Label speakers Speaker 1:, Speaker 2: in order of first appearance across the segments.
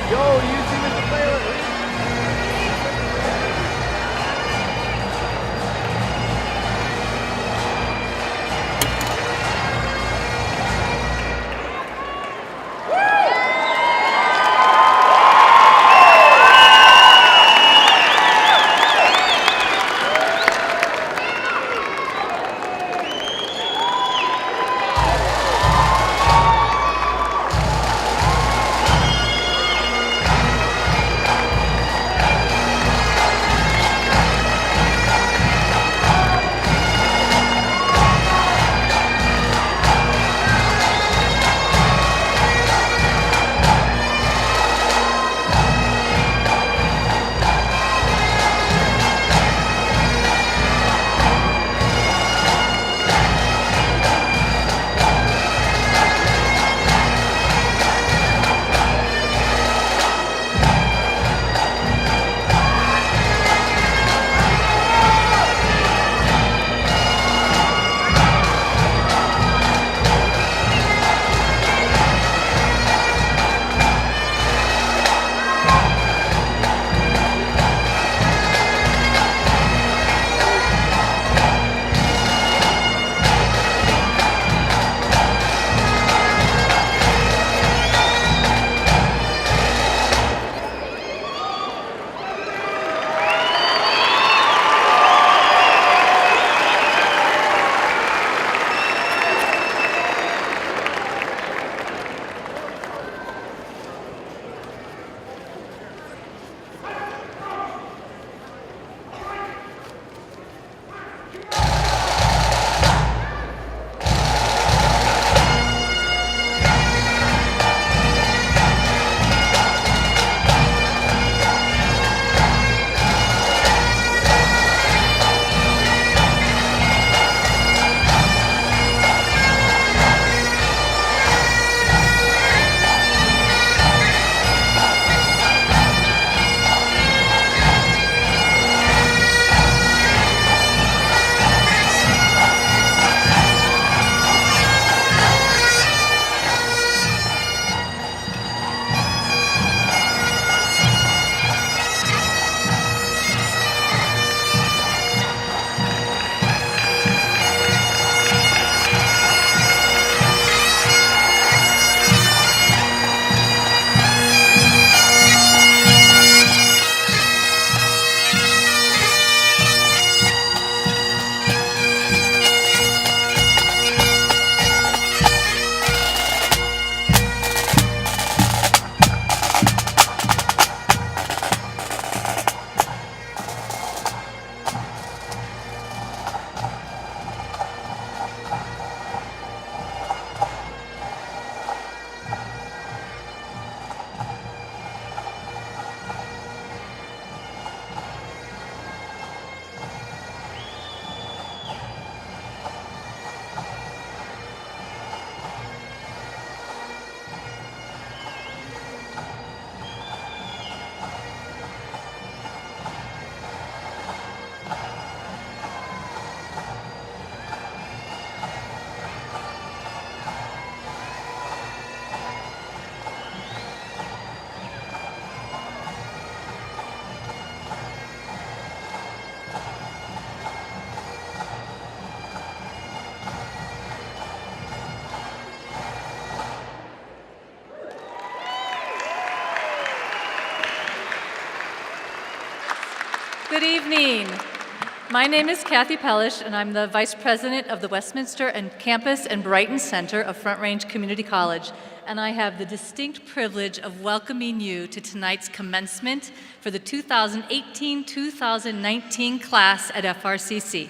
Speaker 1: Yo, you see Mr. Playlist?
Speaker 2: Good evening. My name is Kathy Pellish, and I'm the Vice President of the Westminster and Campus and Brighton Center of Front Range Community College, and I have the distinct privilege of welcoming you to tonight's commencement for the 2018-2019 class at FRCC.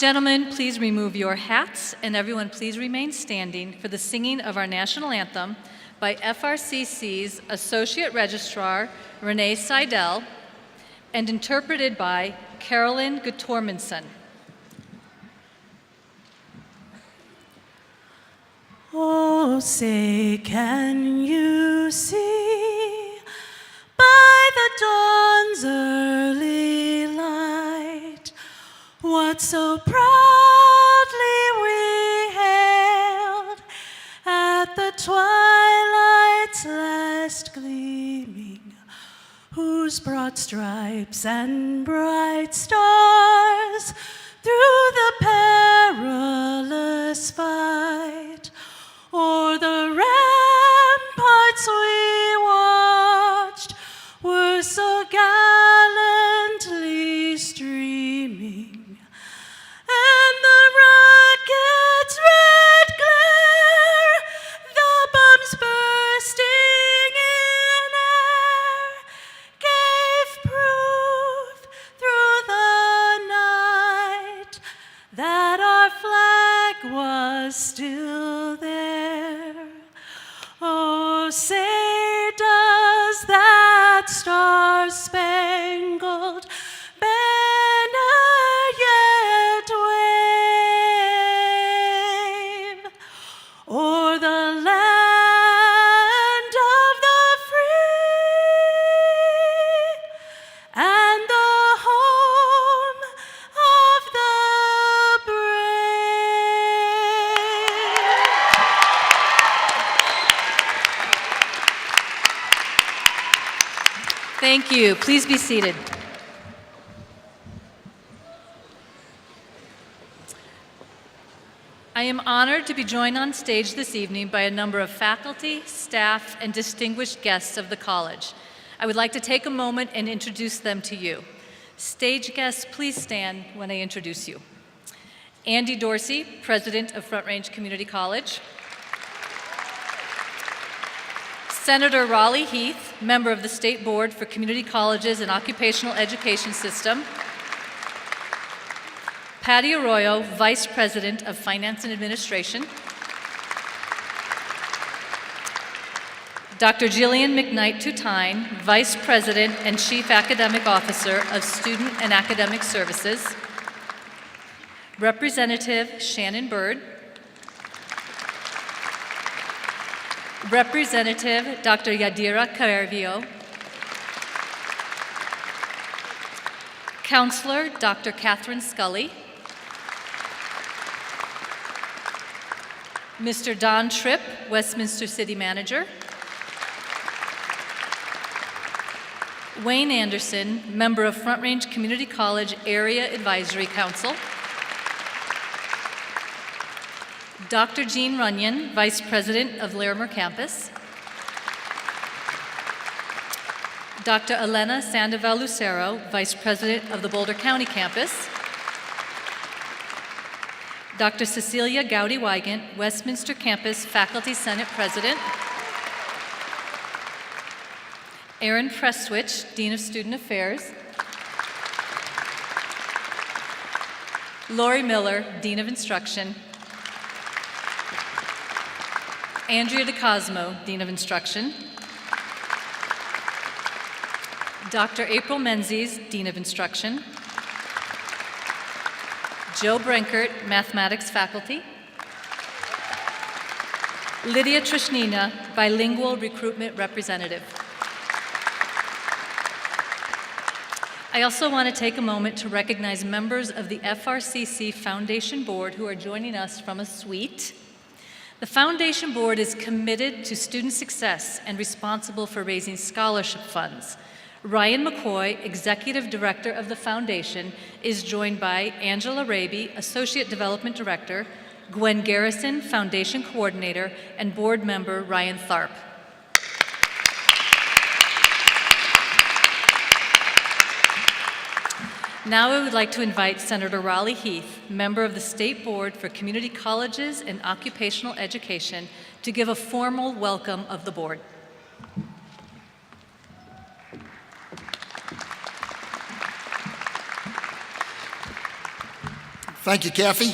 Speaker 2: Gentlemen, please remove your hats, and everyone please remain standing for the singing of our national anthem by FRCC's Associate Registrar, Renee Seidel, and interpreted by Carolyn Guttormandson.
Speaker 3: Oh, say, can you see by the dawn's early light what so proudly brought stripes and bright stars through the perilous fight. O'er the ramparts we watched were so gallantly streaming, and the rocket's red glare, the bombs bursting in air, gave proof through the night that our flag was still there. Oh, say does that star-spangled banner yet wave o'er the land of the free and the home of the brave?
Speaker 2: Thank you. Please be seated. I am honored to be joined on stage this evening by a number of faculty, staff, and distinguished guests of the college. I would like to take a moment and introduce them to you. Stage guests, please stand when I introduce you. Andy Dorsey, President of Front Range Community College. Senator Raleigh Heath, member of the State Board for Community Colleges and Occupational Education System. Patty Arroyo, Vice President of Finance and Administration. Dr. Jillian McKnight Tutine, Vice President and Chief Academic Officer of Student and Academic Services. Representative Shannon Bird. Representative Dr. Yadira Carvio. Counselor Dr. Catherine Scully. Mr. Don Tripp, Westminster City Manager. Wayne Anderson, member of Front Range Community College Area Advisory Council. Dr. Jean Runyon, Vice President of Larimer Campus. Dr. Elena Sandoval Lucero, Vice President of the Boulder County Campus. Dr. Cecilia Gowdy-Wygant, Westminster Campus Faculty Senate President. Aaron Prestwich, Dean of Student Affairs. Lori Miller, Dean of Instruction. Andrea DeCosmo, Dean of Instruction. Dr. April Menzies, Dean of Instruction. Joe Brenkert, Mathematics Faculty. Lydia Trishnina, Bilingual Recruitment Representative. I also want to take a moment to recognize members of the FRCC Foundation Board who are joining us from a suite. The Foundation Board is committed to student success and responsible for raising scholarship funds. Ryan McCoy, Executive Director of the Foundation, is joined by Angela Raby, Associate Development Director, Gwen Garrison, Foundation Coordinator, and Board Member Ryan Tharp. Now I would like to invite Senator Raleigh Heath, member of the State Board for Community Colleges and Occupational Education, to give a formal welcome of the board.
Speaker 4: Thank you, Kathy.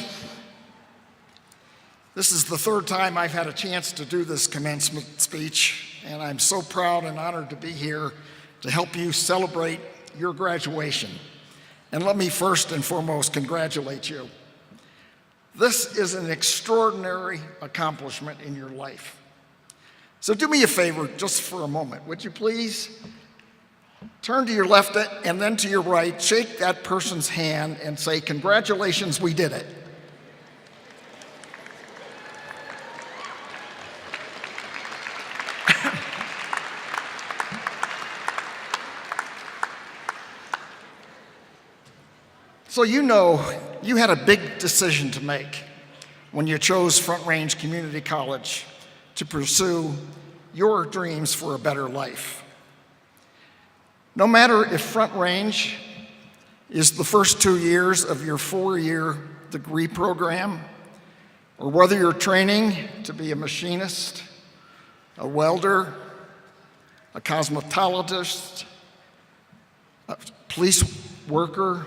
Speaker 4: This is the third time I've had a chance to do this commencement speech, and I'm so proud and honored to be here to help you celebrate your graduation. And let me first and foremost congratulate you. This is an extraordinary accomplishment in your life. So do me a favor just for a moment, would you please? Turn to your left and then to your right, shake that person's hand and say, "Congratulations, we did it." So you know you had a big decision to make when you chose Front Range Community College to pursue your dreams for a better life. No matter if Front Range is the first 2 years of your 4-year degree program, or whether you're training to be a machinist, a welder, a cosmetologist, a police worker,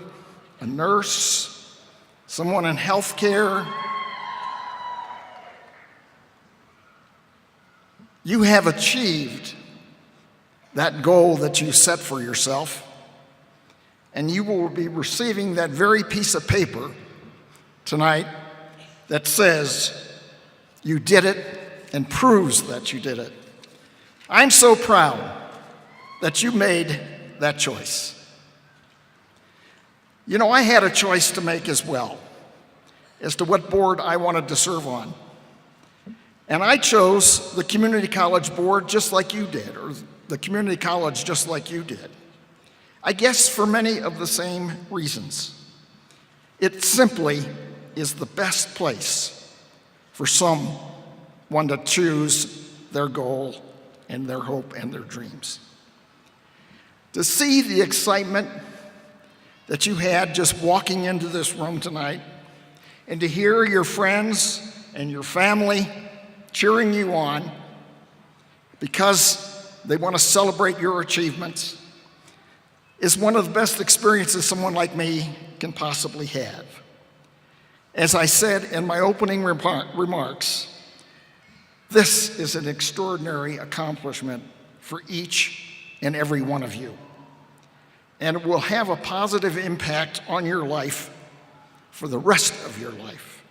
Speaker 4: a nurse, someone in healthcare, you have achieved that goal that you set for yourself, and you will be receiving that very piece of paper tonight that says you did it and proves that you did it. I'm so proud that you made that choice. You know, I had a choice to make as well as to what board I wanted to serve on. And I chose the community college board just like you did, or the community college just like you did. I guess for many of the same reasons. It simply is the best place for someone to choose their goal and their hope and their dreams. To see the excitement that you had just walking into this room tonight, and to hear your friends and your family cheering you on because they want to celebrate your achievements, is one of the best experiences someone like me can possibly have. As I said in my opening remarks, this is an extraordinary accomplishment for each and every one of you. And it will have a positive impact on your life for the rest of your life.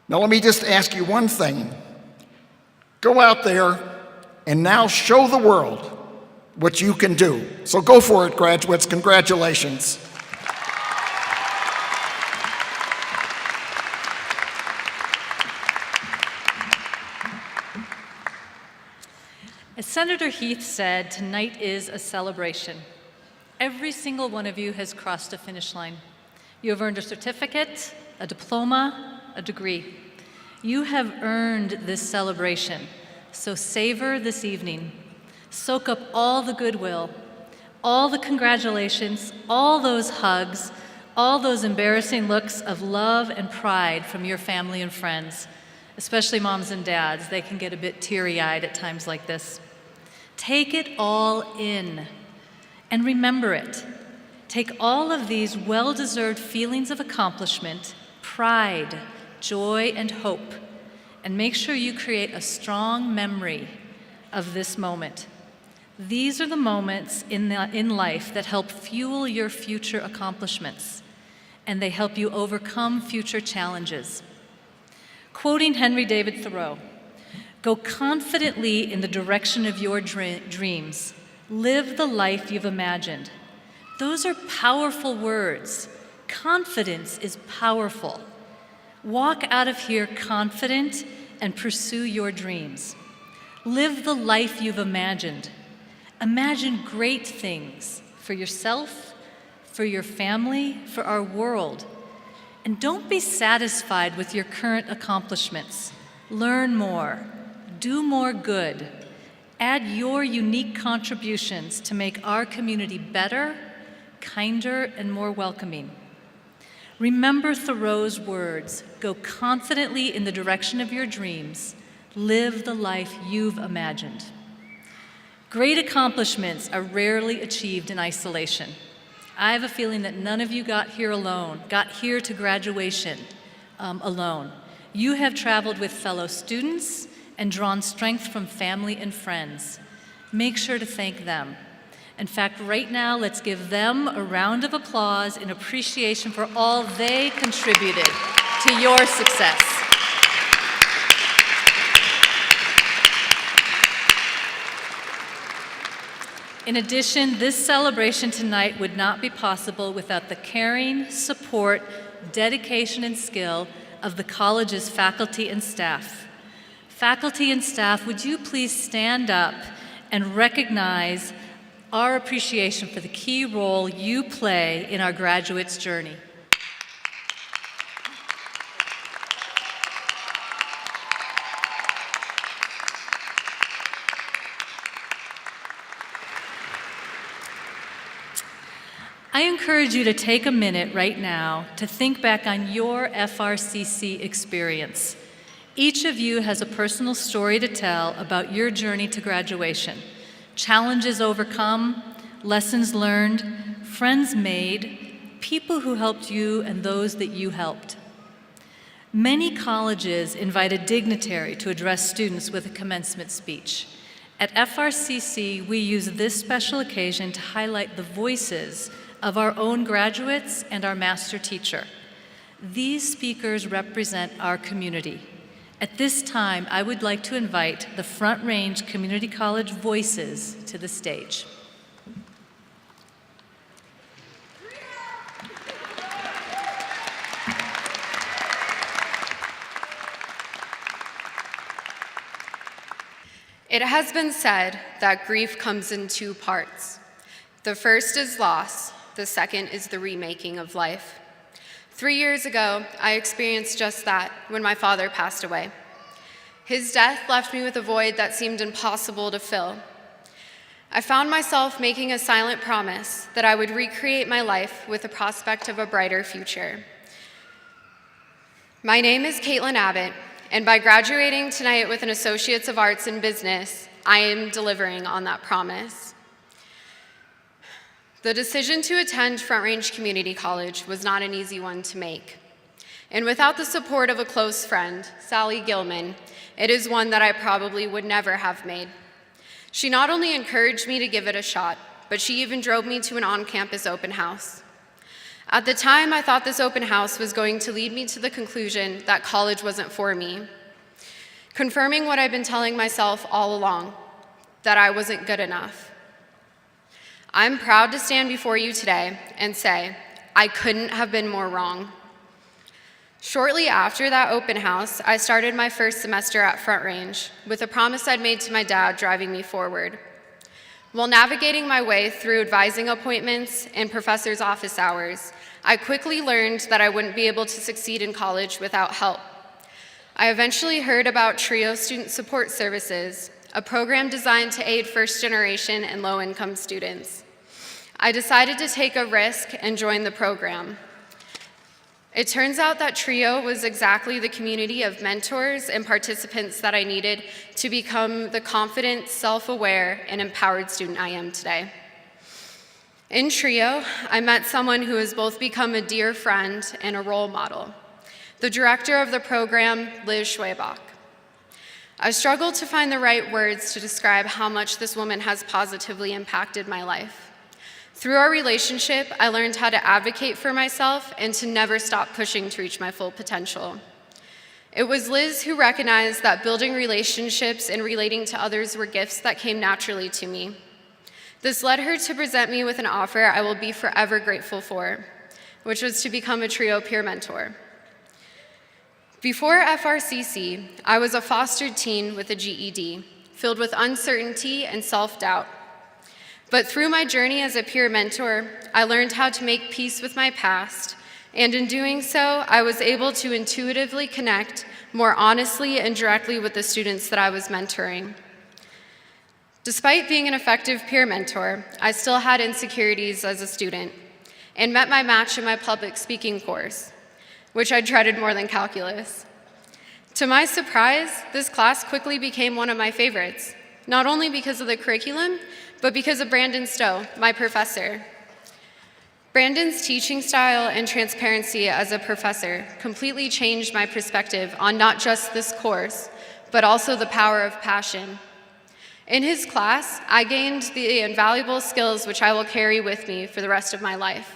Speaker 4: Now let me just ask you one thing. Go out there and now show the world what you can do. So go for it, graduates. Congratulations.
Speaker 2: As Senator Heath said, tonight is a celebration. Every single one of you has crossed a finish line. You have earned a certificate, a diploma, a degree. You have earned this celebration, so savor this evening. Soak up all the goodwill, all the congratulations, all those hugs, all those embarrassing looks of love and pride from your family and friends, especially moms and dads. They can get a bit teary-eyed at times like this. Take it all in and remember it. Take all of these well-deserved feelings of accomplishment, pride, joy, and hope, and make sure you create a strong memory of this moment. These are the moments in life that help fuel your future accomplishments, and they help you overcome future challenges. Quoting Henry David Thoreau, "Go confidently in the direction of your dreams. Live the life you've imagined." Those are powerful words. Confidence is powerful. Walk out of here confident and pursue your dreams. Live the life you've imagined. Imagine great things for yourself, for your family, for our world. And don't be satisfied with your current accomplishments. Learn more. Do more good. Add your unique contributions to make our community better, kinder, and more welcoming. Remember Thoreau's words, "Go confidently in the direction of your dreams. Live the life you've imagined." Great accomplishments are rarely achieved in isolation. I have a feeling that none of you got here alone, got here to graduation alone. You have traveled with fellow students and drawn strength from family and friends. Make sure to thank them. In fact, right now, let's give them a round of applause in appreciation for all they contributed to your success. In addition, this celebration tonight would not be possible without the caring, support, dedication, and skill of the college's faculty and staff. Faculty and staff, would you please stand up and recognize our appreciation for the key role you play in our graduates' journey. I encourage you to take a minute right now to think back on your FRCC experience. Each of you has a personal story to tell about your journey to graduation. Challenges overcome, lessons learned, friends made, people who helped you and those that you helped. Many colleges invite a dignitary to address students with a commencement speech. At FRCC, we use this special occasion to highlight the voices of our own graduates and our master teacher. These speakers represent our community. At this time, I would like to invite the Front Range Community College voices to the stage.
Speaker 5: It has been said that grief comes in two parts. The first is loss, the second is the remaking of life. 3 years ago, I experienced just that when my father passed away. His death left me with a void that seemed impossible to fill. I found myself making a silent promise that I would recreate my life with the prospect of a brighter future. My name is Kaitlyn Abbott, and by graduating tonight with an Associate's of Arts in Business, I am delivering on that promise. The decision to attend Front Range Community College was not an easy one to make. And without the support of a close friend, Sally Gilman, it is one that I probably would never have made. She not only encouraged me to give it a shot, but she even drove me to an on-campus open house. At the time, I thought this open house was going to lead me to the conclusion that college wasn't for me, confirming what I've been telling myself all along, that I wasn't good enough. I'm proud to stand before you today and say, I couldn't have been more wrong. Shortly after that open house, I started my first semester at Front Range with a promise I'd made to my dad driving me forward. While navigating my way through advising appointments and professors' office hours, I quickly learned that I wouldn't be able to succeed in college without help. I eventually heard about TRIO Student Support Services, a program designed to aid first-generation and low-income students. I decided to take a risk and join the program. It turns out that TRIO was exactly the community of mentors and participants that I needed to become the confident, self-aware, and empowered student I am today. In TRIO, I met someone who has both become a dear friend and a role model, the director of the program, Liz Schwabach. I struggled to find the right words to describe how much this woman has positively impacted my life. Through our relationship, I learned how to advocate for myself and to never stop pushing to reach my full potential. It was Liz who recognized that building relationships and relating to others were gifts that came naturally to me. This led her to present me with an offer I will be forever grateful for, which was to become a TRIO peer mentor. Before FRCC, I was a fostered teen with a GED, filled with uncertainty and self-doubt. But through my journey as a peer mentor, I learned how to make peace with my past, and in doing so, I was able to intuitively connect more honestly and directly with the students that I was mentoring. Despite being an effective peer mentor, I still had insecurities as a student and met my match in my public speaking course, which I dreaded more than calculus. To my surprise, this class quickly became one of my favorites, not only because of the curriculum, but because of Brandon Stowe, my professor. Brandon's teaching style and transparency as a professor completely changed my perspective on not just this course, but also the power of passion. In his class, I gained the invaluable skills which I will carry with me for the rest of my life.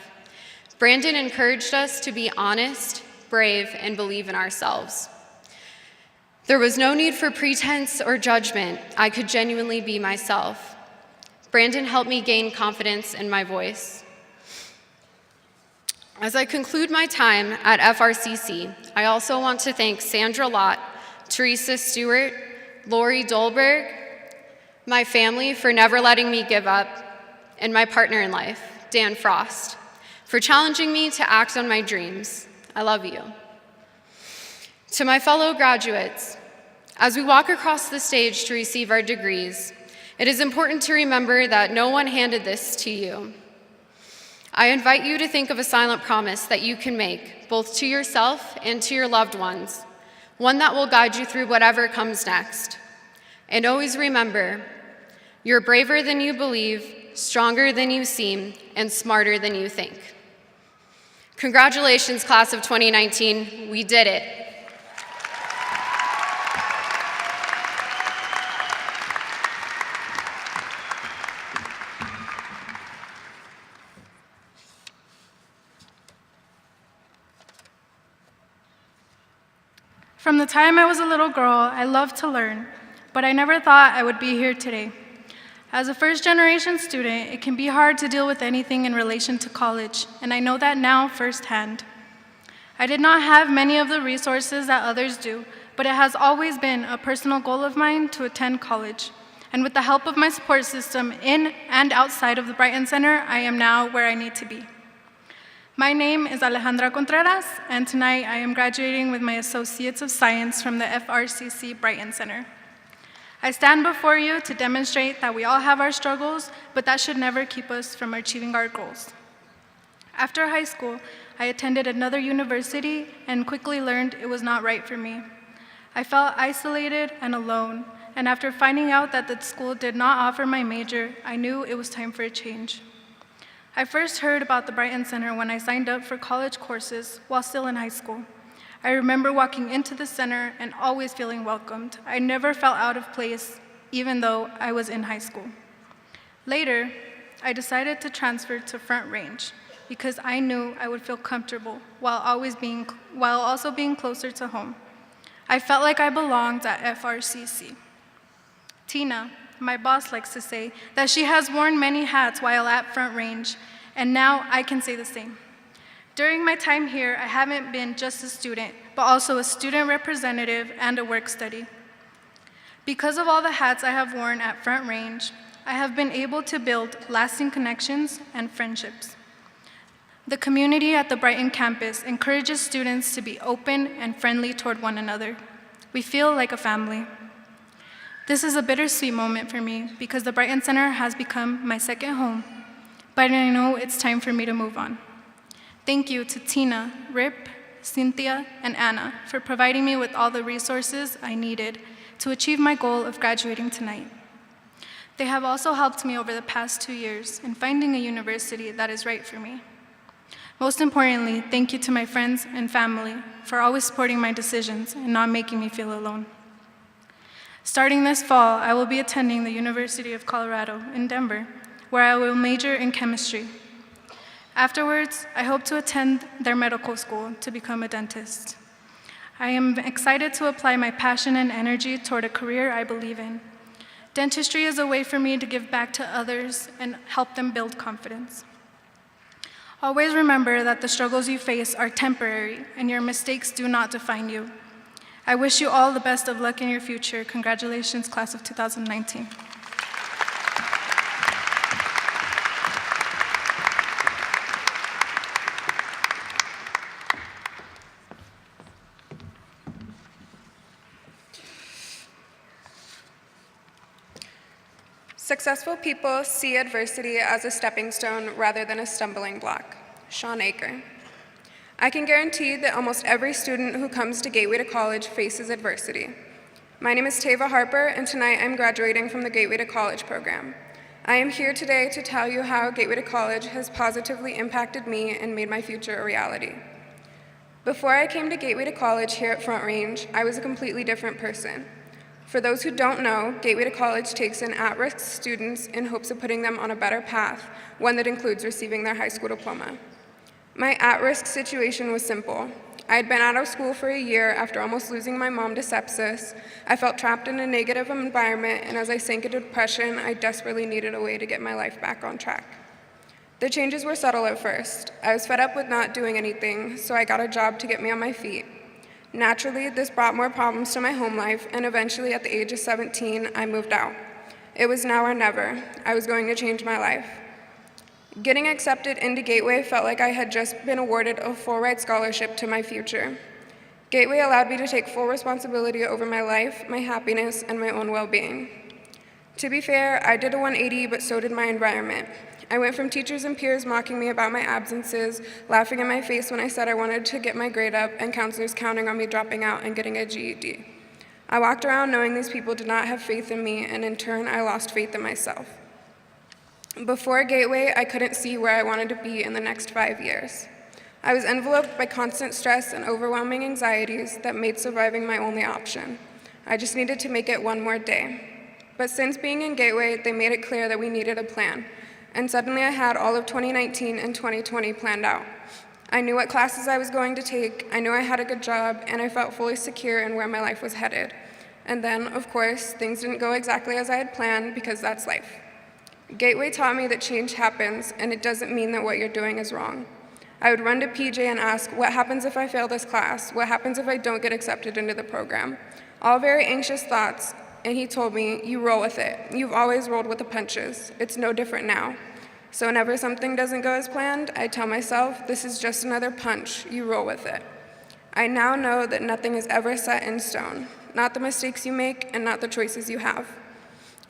Speaker 5: Brandon encouraged us to be honest, brave, and believe in ourselves. There was no need for pretense or judgment. I could genuinely be myself. Brandon helped me gain confidence in my voice. As I conclude my time at FRCC, I also want to thank Sandra Lott, Teresa Stewart, Lori Dolberg, my family for never letting me give up, and my partner in life, Dan Frost, for challenging me to act on my dreams. I love you. To my fellow graduates, as we walk across the stage to receive our degrees, it is important to remember that no one handed this to you. I invite you to think of a silent promise that you can make, both to yourself and to your loved ones, one that will guide you through whatever comes next. And always remember, you're braver than you believe, stronger than you seem, and smarter than you think. Congratulations, class of 2019, we did it.
Speaker 6: From the time I was a little girl, I loved to learn, but I never thought I would be here today. As a first-generation student, it can be hard to deal with anything in relation to college, and I know that now firsthand. I did not have many of the resources that others do, but it has always been a personal goal of mine to attend college. And with the help of my support system in and outside of the Brighton Center, I am now where I need to be. My name is Alejandra Contreras, and tonight I am graduating with my Associates of Science from the Frcc Brighton Center. I stand before you to demonstrate that we all have our struggles, but that should never keep us from achieving our goals. After high school, I attended another university and quickly learned it was not right for me. I felt isolated and alone, and after finding out that the school did not offer my major, I knew it was time for a change. I first heard about the Brighton Center when I signed up for college courses while still in high school. I remember walking into the center and always feeling welcomed. I never felt out of place, even though I was in high school. Later, I decided to transfer to Front Range because I knew I would feel comfortable while also being closer to home. I felt like I belonged at Frcc. Tina, my boss, likes to say that she has worn many hats while at Front Range, and now I can say the same. During my time here, I haven't been just a student, but also a student representative and a work study. Because of all the hats I have worn at Front Range, I have been able to build lasting connections and friendships. The community at the Brighton campus encourages students to be open and friendly toward one another. We feel like a family. This is a bittersweet moment for me because the Brighton Center has become my second home, but I know it's time for me to move on. Thank you to Tina, Rip, Cynthia, and Anna for providing me with all the resources I needed to achieve my goal of graduating tonight. They have also helped me over the past 2 years in finding a university that is right for me. Most importantly, thank you to my friends and family for always supporting my decisions and not making me feel alone. Starting this fall, I will be attending the University of Colorado in Denver, where I will major in chemistry. Afterwards, I hope to attend their medical school to become a dentist. I am excited to apply my passion and energy toward a career I believe in. Dentistry is a way for me to give back to others and help them build confidence. Always remember that the struggles you face are temporary and your mistakes do not define you. I wish you all the best of luck in your future. Congratulations, class of 2019.
Speaker 7: Successful people see adversity as a stepping stone rather than a stumbling block. Sean Aker. I can guarantee that almost every student who comes to Gateway to College faces adversity. My name is Tava Harper, and tonight I'm graduating from the Gateway to College program. I am here today to tell you how Gateway to College has positively impacted me and made my future a reality. Before I came to Gateway to College here at Front Range, I was a completely different person. For those who don't know, Gateway to College takes in at-risk students in hopes of putting them on a better path, one that includes receiving their high school diploma. My at-risk situation was simple. I had been out of school for a year after almost losing my mom to sepsis. I felt trapped in a negative environment, and as I sank into depression, I desperately needed a way to get my life back on track. The changes were subtle at first. I was fed up with not doing anything, so I got a job to get me on my feet. Naturally, this brought more problems to my home life, and eventually at the age of 17, I moved out. It was now or never. I was going to change my life. Getting accepted into Gateway felt like I had just been awarded a full-ride scholarship to my future. Gateway allowed me to take full responsibility over my life, my happiness, and my own well-being. To be fair, I did a 180, but so did my environment. I went from teachers and peers mocking me about my absences, laughing in my face when I said I wanted to get my grade up, and counselors counting on me dropping out and getting a GED. I walked around knowing these people did not have faith in me, and in turn, I lost faith in myself. Before Gateway, I couldn't see where I wanted to be in the next 5 years. I was enveloped by constant stress and overwhelming anxieties that made surviving my only option. I just needed to make it one more day. But since being in Gateway, they made it clear that we needed a plan, and suddenly I had all of 2019 and 2020 planned out. I knew what classes I was going to take, I knew I had a good job, and I felt fully secure in where my life was headed. And then, of course, things didn't go exactly as I had planned, because that's life. Gateway taught me that change happens, and it doesn't mean that what you're doing is wrong. I would run to PJ and ask, what happens if I fail this class? What happens if I don't get accepted into the program? All very anxious thoughts, and he told me, you roll with it. You've always rolled with the punches. It's no different now. So whenever something doesn't go as planned, I tell myself, this is just another punch. You roll with it. I now know that nothing is ever set in stone, not the mistakes you make and not the choices you have.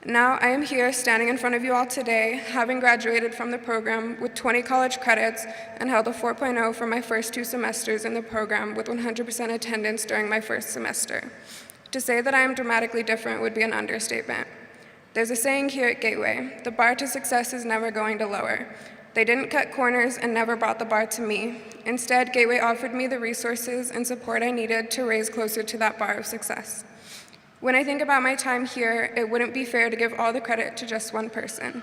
Speaker 7: Now I am here standing in front of you all today, having graduated from the program with 20 college credits and held a 4.0 for my first 2 semesters in the program with 100% attendance during my first semester. To say that I am dramatically different would be an understatement. There's a saying here at Gateway, the bar to success is never going to lower. They didn't cut corners and never brought the bar to me. Instead, Gateway offered me the resources and support I needed to raise closer to that bar of success. When I think about my time here, it wouldn't be fair to give all the credit to just one person.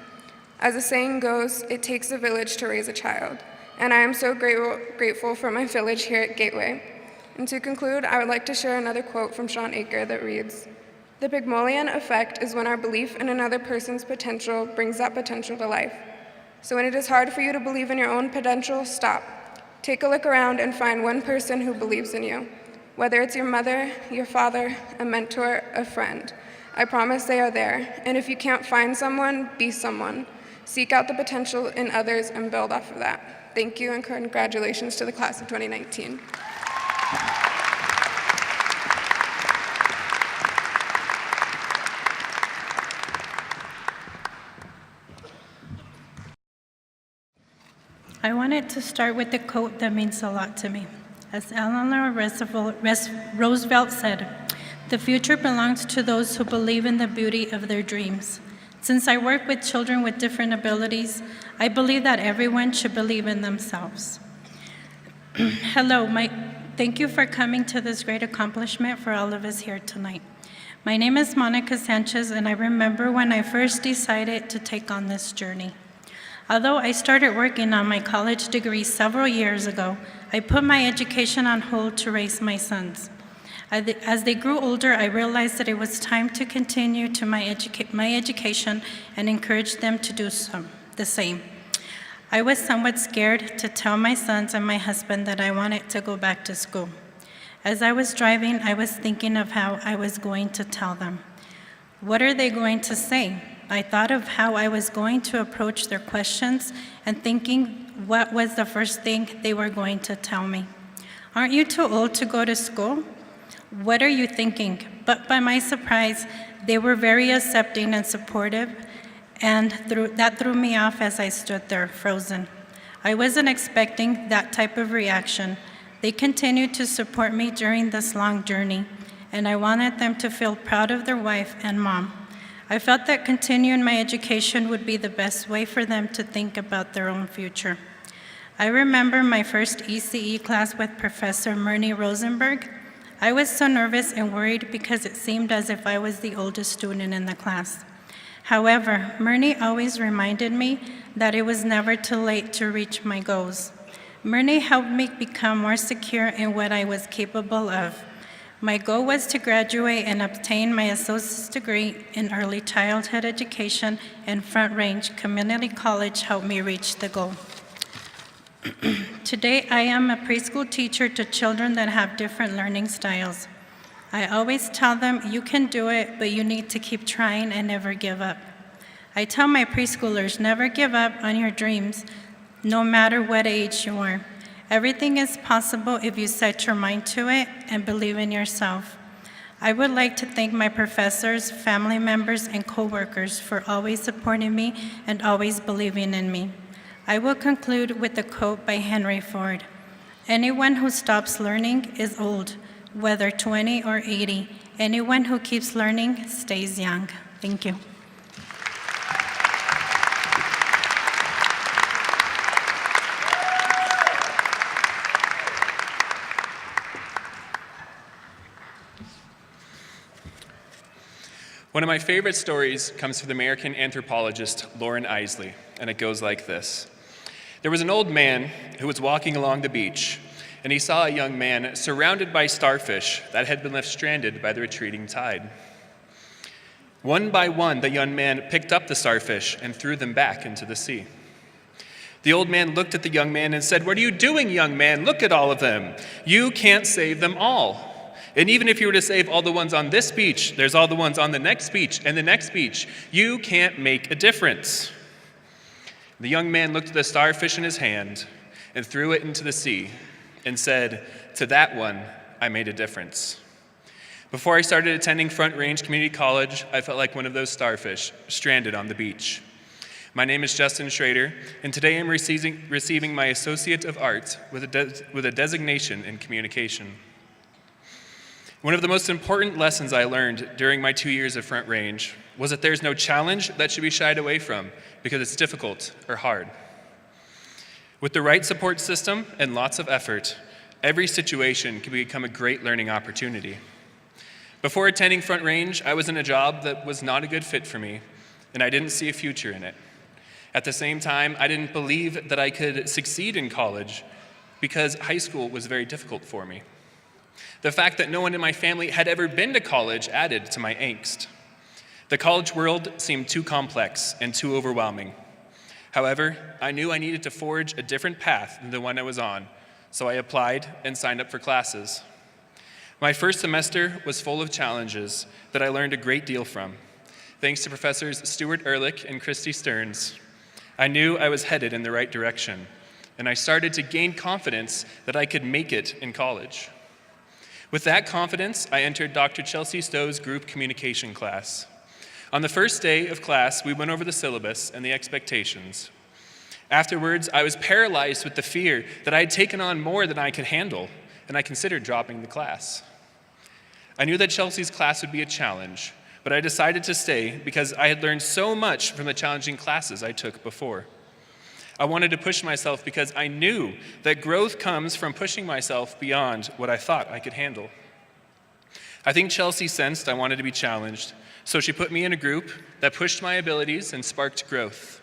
Speaker 7: As the saying goes, it takes a village to raise a child, and I am so grateful for my village here at Gateway. And to conclude, I would like to share another quote from Schrader that reads, "The Pygmalion Effect is when our belief in another person's potential brings that potential to life. So when it is hard for you to believe in your own potential, stop. Take a look around and find one person who believes in you. Whether it's your mother, your father, a mentor, a friend. I promise they are there. And if you can't find someone, be someone. Seek out the potential in others and build off of that." Thank you and congratulations to the class of 2019.
Speaker 8: I wanted to start with a quote that means a lot to me. As Eleanor Roosevelt said, "The future belongs to those who believe in the beauty of their dreams." Since I work with children with different abilities, I believe that everyone should believe in themselves. Hello, thank you for coming to this great accomplishment for all of us here tonight. My name is Monica Sanchez, and I remember when I first decided to take on this journey. Although I started working on my college degree several years ago, I put my education on hold to raise my sons. As they grew older, I realized that it was time to continue to my education and encourage them to do the same. I was somewhat scared to tell my sons and my husband that I wanted to go back to school. As I was driving, I was thinking of how I was going to tell them. What are they going to say? I thought of how I was going to approach their questions and thinking what was the first thing they were going to tell me. Aren't you too old to go to school? What are you thinking? But by my surprise, they were very accepting and supportive, and that threw me off as I stood there frozen. I wasn't expecting that type of reaction. They continued to support me during this long journey, and I wanted them to feel proud of their wife and mom. I felt that continuing my education would be the best way for them to think about their own future. I remember my first ECE class with Professor Myrnie Rosenberg. I was so nervous and worried because it seemed as if I was the oldest student in the class. However, Myrnie always reminded me that it was never too late to reach my goals. Myrnie helped me become more secure in what I was capable of. My goal was to graduate and obtain my associate's degree in early childhood education, and Front Range Community College helped me reach the goal. Today, I am a preschool teacher to children that have different learning styles. I always tell them, you can do it, but you need to keep trying and never give up. I tell my preschoolers, never give up on your dreams, no matter what age you are. Everything is possible if you set your mind to it and believe in yourself. I would like to thank my professors, family members, and coworkers for always supporting me and always believing in me. I will conclude with a quote by Henry Ford. Anyone who stops learning is old, whether 20 or 80. Anyone who keeps learning stays young. Thank you.
Speaker 9: One of my favorite stories comes from the American anthropologist Lauren Isley, and it goes like this. There was an old man who was walking along the beach, and he saw a young man surrounded by starfish that had been left stranded by the retreating tide. One by one, the young man picked up the starfish and threw them back into the sea. The old man looked at the young man and said, "What are you doing, young man? Look at all of them. You can't save them all. And even if you were to save all the ones on this beach, there's all the ones on the next beach and the next beach. You can't make a difference." The young man looked at the starfish in his hand and threw it into the sea and said, "To that one, I made a difference." Before I started attending Front Range Community College, I felt like one of those starfish stranded on the beach. My name is Justin Schrader, and today I'm receiving my Associate of Arts with a designation in communication. One of the most important lessons I learned during my 2 years of Front Range was that there's no challenge that should be shied away from because it's difficult or hard. With the right support system and lots of effort, every situation can become a great learning opportunity. Before attending Front Range, I was in a job that was not a good fit for me, and I didn't see a future in it. At the same time, I didn't believe that I could succeed in college because high school was very difficult for me. The fact that no one in my family had ever been to college added to my angst. The college world seemed too complex and too overwhelming. However, I knew I needed to forge a different path than the one I was on, so I applied and signed up for classes. My first semester was full of challenges that I learned a great deal from. Thanks to Professors Stuart Ehrlich and Christy Stearns, I knew I was headed in the right direction, and I started to gain confidence that I could make it in college. With that confidence, I entered Dr. Chelsea Stowe's group communication class. On the first day of class, we went over the syllabus and the expectations. Afterwards, I was paralyzed with the fear that I had taken on more than I could handle, and I considered dropping the class. I knew that Chelsea's class would be a challenge, but I decided to stay because I had learned so much from the challenging classes I took before. I wanted to push myself because I knew that growth comes from pushing myself beyond what I thought I could handle. I think Chelsea sensed I wanted to be challenged, so she put me in a group that pushed my abilities and sparked growth.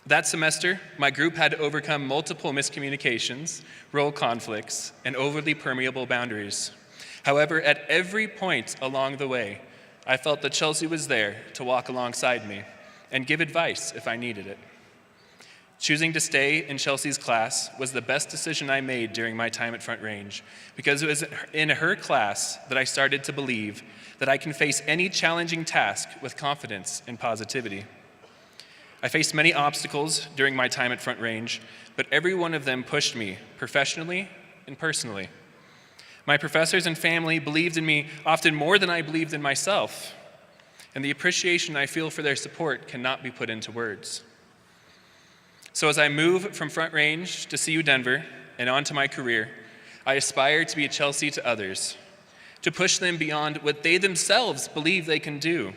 Speaker 9: That semester, my group had to overcome multiple miscommunications, role conflicts, and overly permeable boundaries. However, at every point along the way, I felt that Chelsea was there to walk alongside me and give advice if I needed it. Choosing to stay in Chelsea's class was the best decision I made during my time at Front Range, because it was in her class that I started to believe that I can face any challenging task with confidence and positivity. I faced many obstacles during my time at Front Range, but every one of them pushed me professionally and personally. My professors and family believed in me often more than I believed in myself, and the appreciation I feel for their support cannot be put into words. So as I move from Front Range to CU Denver and on to my career, I aspire to be a Chelsea to others, to push them beyond what they themselves believe they can do,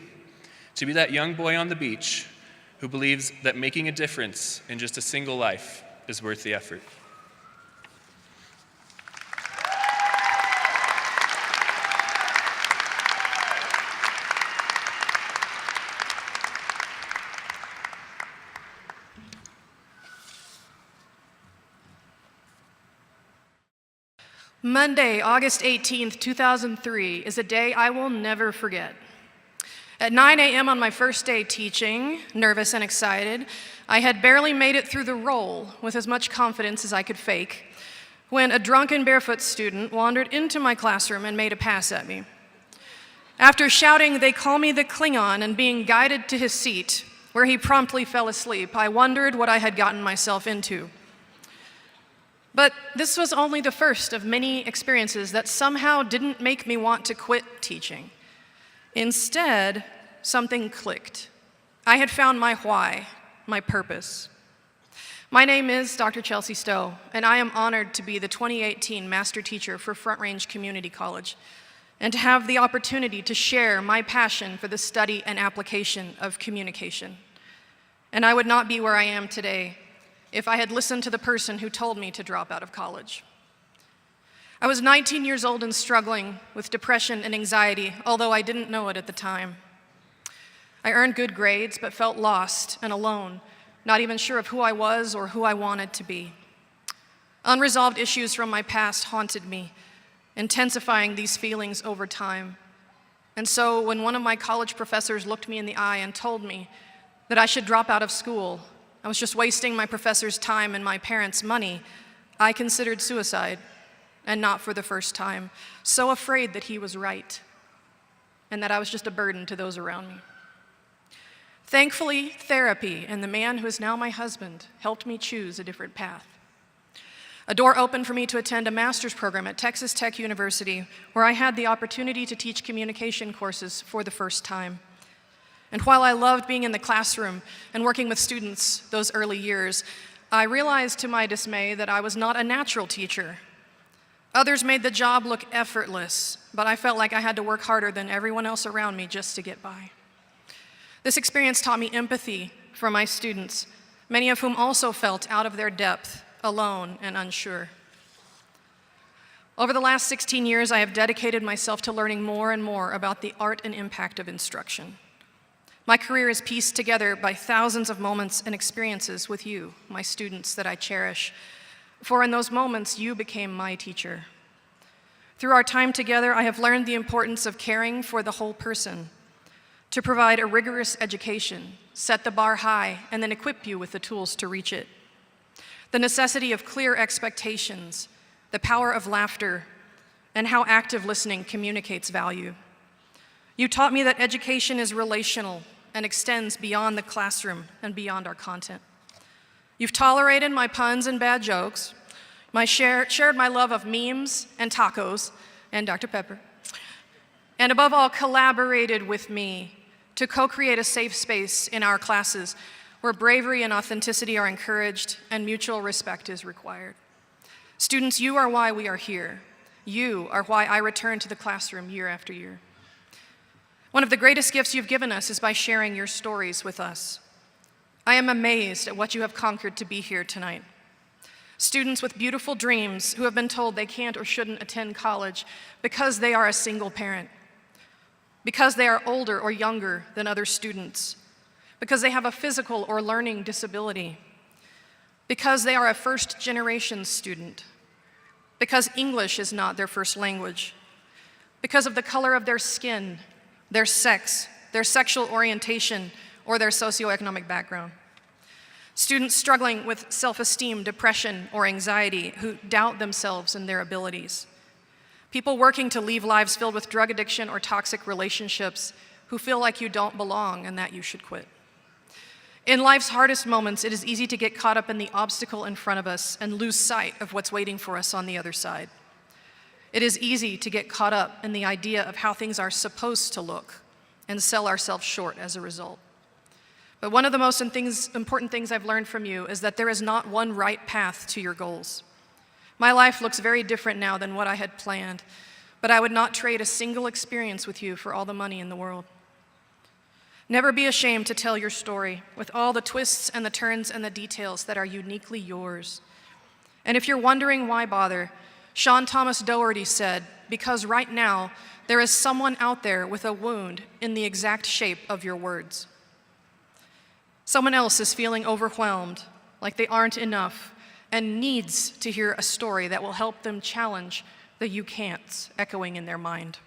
Speaker 9: to be that young boy on the beach who believes that making a difference in just a single life is worth the effort.
Speaker 10: Monday, August 18th, 2003 is a day I will never forget. At 9 a.m. on my first day teaching, nervous and excited, I had barely made it through the roll with as much confidence as I could fake when a drunken barefoot student wandered into my classroom and made a pass at me. After shouting, "They call me the Klingon," and being guided to his seat, where he promptly fell asleep, I wondered what I had gotten myself into. But this was only the first of many experiences that somehow didn't make me want to quit teaching. Instead, something clicked. I had found my why, my purpose. My name is Dr. Chelsea Stowe, and I am honored to be the 2018 Master Teacher for Front Range Community College, and to have the opportunity to share my passion for the study and application of communication. And I would not be where I am today if I had listened to the person who told me to drop out of college. I was 19 years old and struggling with depression and anxiety, although I didn't know it at the time. I earned good grades, but felt lost and alone, not even sure of who I was or who I wanted to be. Unresolved issues from my past haunted me, intensifying these feelings over time. And so when one of my college professors looked me in the eye and told me that I should drop out of school, I was just wasting my professor's time and my parents' money, I considered suicide, and not for the first time, so afraid that he was right, and that I was just a burden to those around me. Thankfully, therapy and the man who is now my husband helped me choose a different path. A door opened for me to attend a master's program at Texas Tech University, where I had the opportunity to teach communication courses for the first time. And while I loved being in the classroom and working with students those early years, I realized to my dismay that I was not a natural teacher. Others made the job look effortless, but I felt like I had to work harder than everyone else around me just to get by. This experience taught me empathy for my students, many of whom also felt out of their depth, alone and unsure. Over the last 16 years, I have dedicated myself to learning more and more about the art and impact of instruction. My career is pieced together by thousands of moments and experiences with you, my students that I cherish. For in those moments, you became my teacher. Through our time together, I have learned the importance of caring for the whole person, to provide a rigorous education, set the bar high, and then equip you with the tools to reach it. The necessity of clear expectations, the power of laughter, and how active listening communicates value. You taught me that education is relational and extends beyond the classroom and beyond our content. You've tolerated my puns and bad jokes, shared my love of memes and tacos and Dr. Pepper, and above all, collaborated with me to co-create a safe space in our classes where bravery and authenticity are encouraged and mutual respect is required. Students, you are why we are here. You are why I return to the classroom year after year. One of the greatest gifts you've given us is by sharing your stories with us. I am amazed at what you have conquered to be here tonight. Students with beautiful dreams who have been told they can't or shouldn't attend college because they are a single parent, because they are older or younger than other students, because they have a physical or learning disability, because they are a first-generation student, because English is not their first language, because of the color of their skin, their sex, their sexual orientation, or their socioeconomic background. Students struggling with self-esteem, depression, or anxiety who doubt themselves and their abilities. People working to leave lives filled with drug addiction or toxic relationships who feel like you don't belong and that you should quit. In life's hardest moments, it is easy to get caught up in the obstacle in front of us and lose sight of what's waiting for us on the other side. It is easy to get caught up in the idea of how things are supposed to look and sell ourselves short as a result. But one of the most important things I've learned from you is that there is not one right path to your goals. My life looks very different now than what I had planned, but I would not trade a single experience with you for all the money in the world. Never be ashamed to tell your story with all the twists and the turns and the details that are uniquely yours. And if you're wondering why bother, Sean Thomas Doherty said, because right now there is someone out there with a wound in the exact shape of your words. Someone else is feeling overwhelmed, like they aren't enough, and needs to hear a story that will help them challenge the you can'ts echoing in their mind.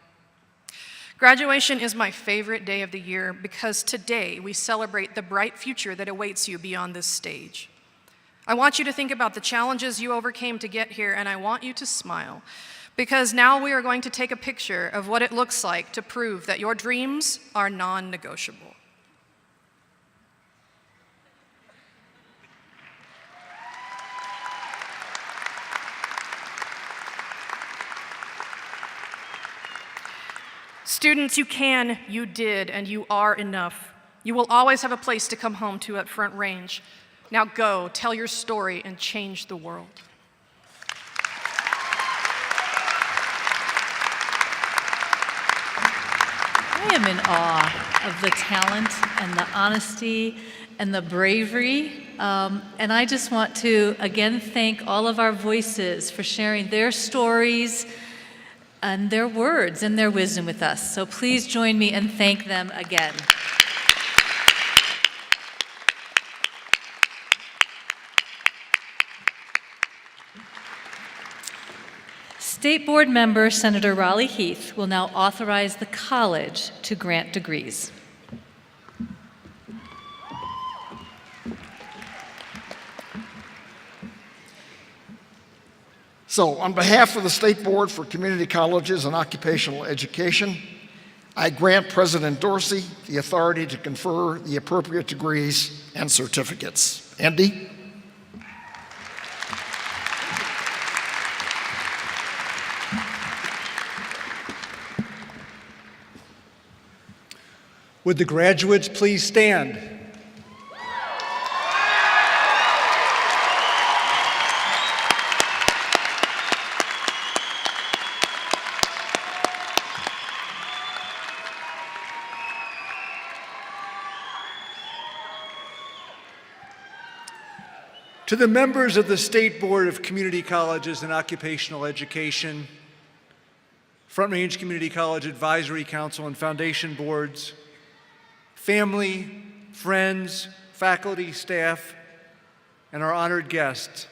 Speaker 10: Graduation is my favorite day of the year because today we celebrate the bright future that awaits you beyond this stage. I want you to think about the challenges you overcame to get here, and I want you to smile because now we are going to take a picture of what it looks like to prove that your dreams are non-negotiable. Students, you can, you did, and you are enough. You will always have a place to come home to at Front Range. Now go, tell your story, and change the world.
Speaker 2: I am in awe of the talent and the honesty and the bravery. And I just want to again thank all of our voices for sharing their stories and their words and their wisdom with us. So please join me and thank them again. State Board member Senator Raleigh Heath will now authorize the college to grant degrees.
Speaker 4: So, on behalf of the State Board for Community Colleges and Occupational Education, I grant President Dorsey the authority to confer the appropriate degrees and certificates. Andy?
Speaker 1: Would the graduates please stand? To the members of the State Board of Community Colleges and Occupational Education, Front Range Community College Advisory Council and Foundation Boards, family, friends, faculty, staff, and our honored guests,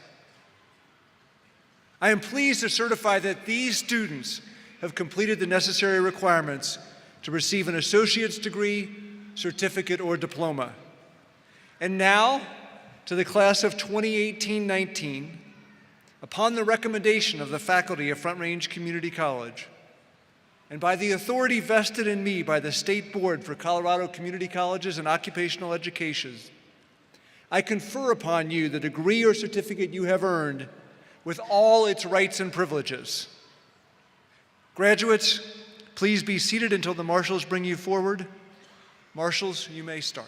Speaker 1: I am pleased to certify that these students have completed the necessary requirements to receive an associate's degree, certificate, or diploma. And now, to the class of 2018-19, upon the recommendation of the faculty of Front Range Community College, and by the authority vested in me by the State Board for Colorado Community Colleges and Occupational Education, I confer upon you the degree or certificate you have earned with all its rights and privileges. Graduates, please be seated until the marshals bring you forward. Marshals, you may start.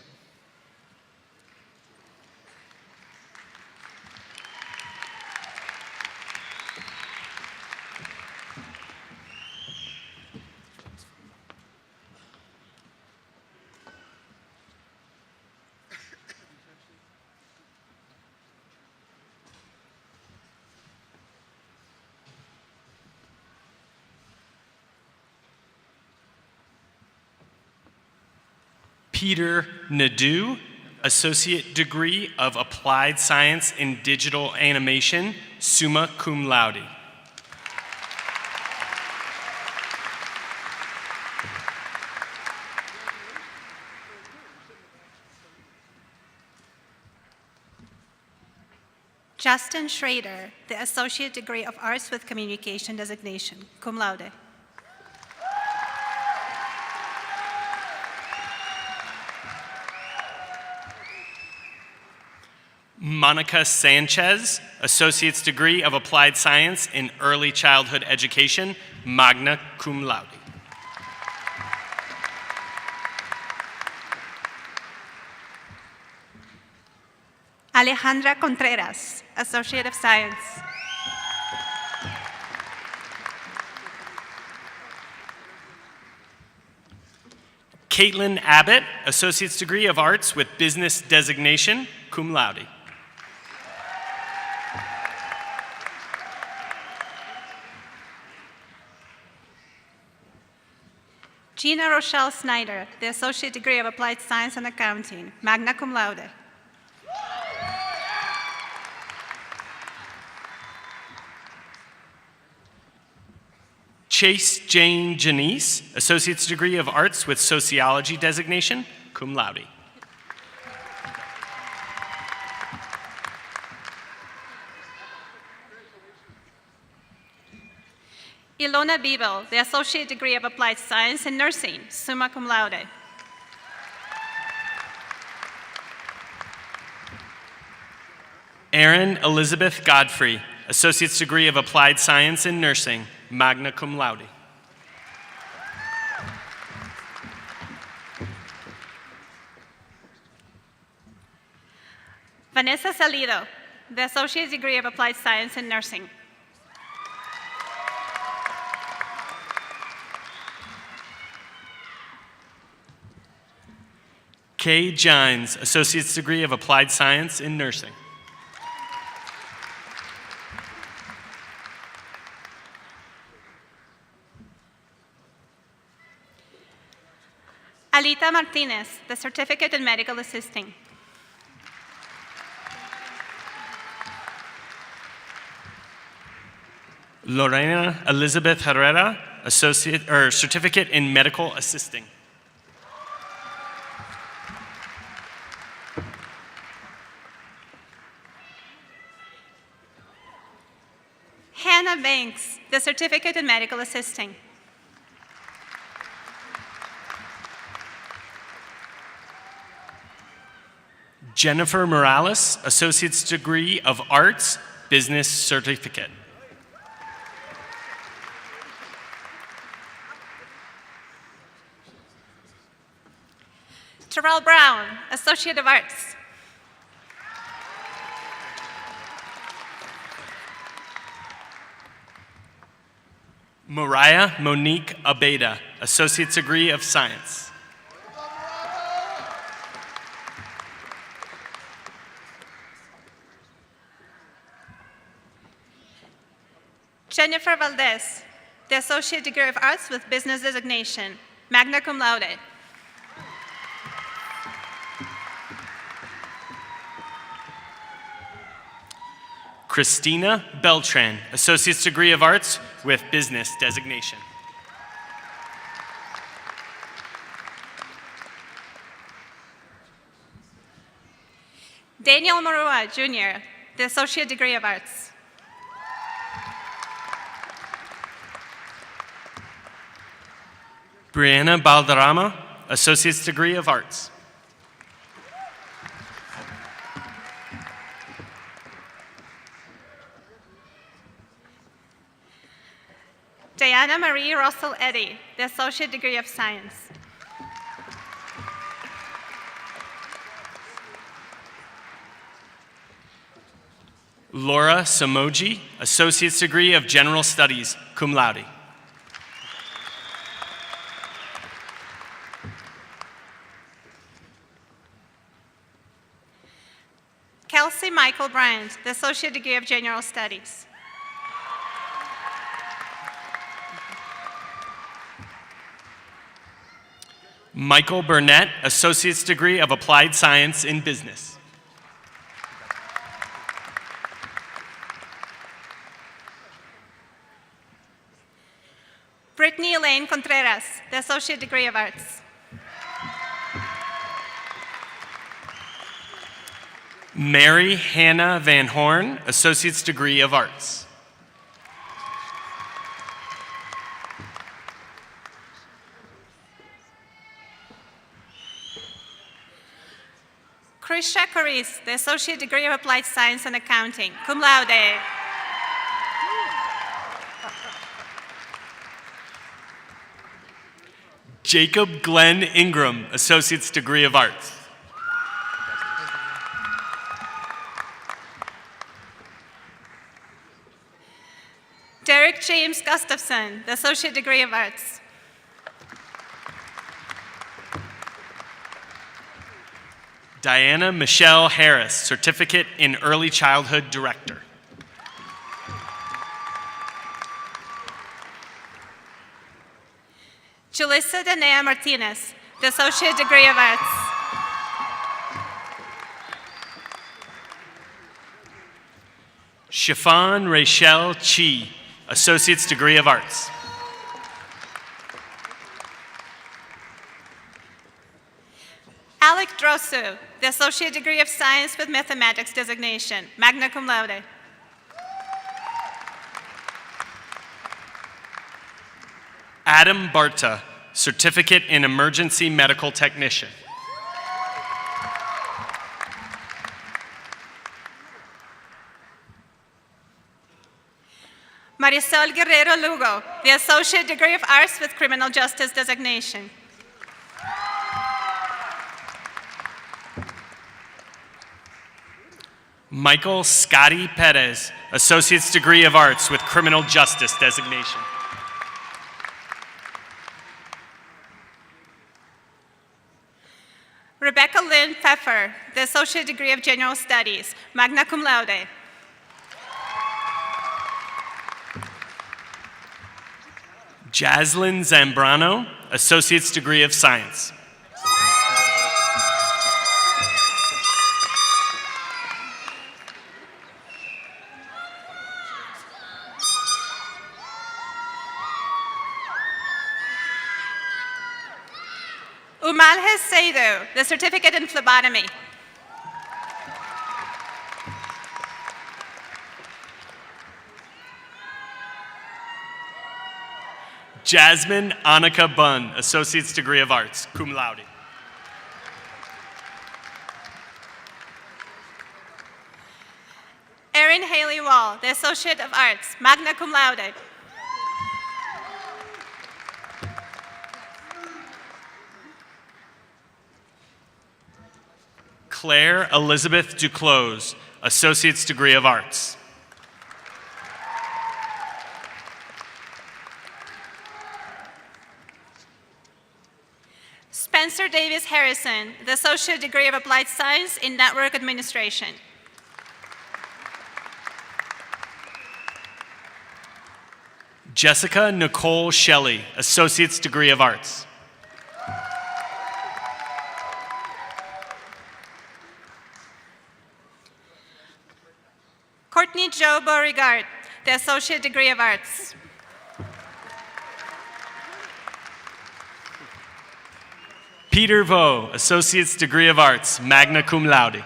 Speaker 11: Peter Nadeau, Associate Degree of Applied Science in Digital Animation, summa cum laude.
Speaker 3: Justin Schrader, the Associate Degree of Arts with Communication designation, cum laude.
Speaker 11: Monica Sanchez, Associate's Degree of Applied Science in Early Childhood Education, magna cum laude.
Speaker 3: Alejandra Contreras, Associate of Science.
Speaker 11: Kaitlyn Abbott, Associate's Degree of Arts with Business designation, cum laude.
Speaker 3: Gina Rochelle Snyder, the Associate Degree of Applied Science and Accounting, magna cum laude.
Speaker 11: Chase Jane Janice, Associate's Degree of Arts with Sociology designation, cum laude.
Speaker 3: Ilona Bibel, the Associate Degree of Applied Science in Nursing, summa cum laude.
Speaker 11: Erin Elizabeth Godfrey, Associate's Degree of Applied Science in Nursing, magna cum laude.
Speaker 3: Vanessa Salido, the Associate Degree of Applied Science in Nursing.
Speaker 11: Kay Gines, Associate's Degree of Applied Science in Nursing.
Speaker 3: Alita Martinez, the Certificate in Medical Assisting.
Speaker 11: Lorena Elizabeth Herrera, Certificate in Medical Assisting.
Speaker 3: Hannah Banks, the Certificate in Medical Assisting.
Speaker 11: Jennifer Morales, Associate's Degree of Arts, Business Certificate.
Speaker 3: Terrell Brown, Associate of Arts.
Speaker 11: Mariah Monique Abeda, Associate's Degree of Science.
Speaker 3: Jennifer Valdez, the Associate Degree of Arts with Business Designation, magna cum laude.
Speaker 11: Christina Beltran, Associate's Degree of Arts with Business Designation.
Speaker 3: Daniel Marua, Jr., the Associate Degree of Arts.
Speaker 11: Brianna Balderrama, Associate's Degree of Arts.
Speaker 3: Diana Marie Russell Eddy, the Associate Degree of Science.
Speaker 11: Laura Samoji, Associate's Degree of General Studies, cum laude.
Speaker 3: Kelsey Michael Bryant, the Associate Degree of General Studies.
Speaker 11: Michael Burnett, Associate's Degree of Applied Science in Business.
Speaker 3: Brittany Elaine Contreras, the Associate Degree of Arts.
Speaker 11: Mary Hannah Van Horn, Associate's Degree of Arts.
Speaker 3: Krisha Caris, the Associate Degree of Applied Science and Accounting, cum laude.
Speaker 11: Jacob Glenn Ingram, Associate's Degree of Arts.
Speaker 3: Derek James Gustafson, the Associate Degree of Arts.
Speaker 11: Diana Michelle Harris, Certificate in Early Childhood Director.
Speaker 3: Julissa Danea Martinez, the Associate Degree of Arts.
Speaker 11: Chiffon Rachel Chi, Associate's Degree of Arts.
Speaker 3: Alec Drosu, the Associate Degree of Science with Mathematics Designation, magna cum laude.
Speaker 11: Adam Barta, Certificate in Emergency Medical Technician.
Speaker 3: Marisol Guerrero Lugo, the Associate Degree of Arts with Criminal Justice designation.
Speaker 11: Michael Scotty Perez, Associate's Degree of Arts with Criminal Justice designation.
Speaker 3: Rebecca Lynn Pfeffer, the Associate Degree of General Studies, magna cum laude.
Speaker 11: Jaslyn Zambrano, Associate's Degree of Science.
Speaker 3: Umalhes Seydu, the Certificate in Phlebotomy.
Speaker 11: Jasmine Annika Bunn, Associate's Degree of Arts, cum laude.
Speaker 3: Erin Haley Wall, the Associate of Arts, magna cum laude.
Speaker 11: Claire Elizabeth Duclos, Associate's Degree of Arts.
Speaker 3: Spencer Davis Harrison, the Associate Degree of Applied Science in Network Administration.
Speaker 11: Jessica Nicole Shelley, Associate's Degree of Arts.
Speaker 3: Courtney Jo Beauregard, the Associate Degree of Arts.
Speaker 11: Peter Vo, Associate's Degree of Arts, magna cum laude.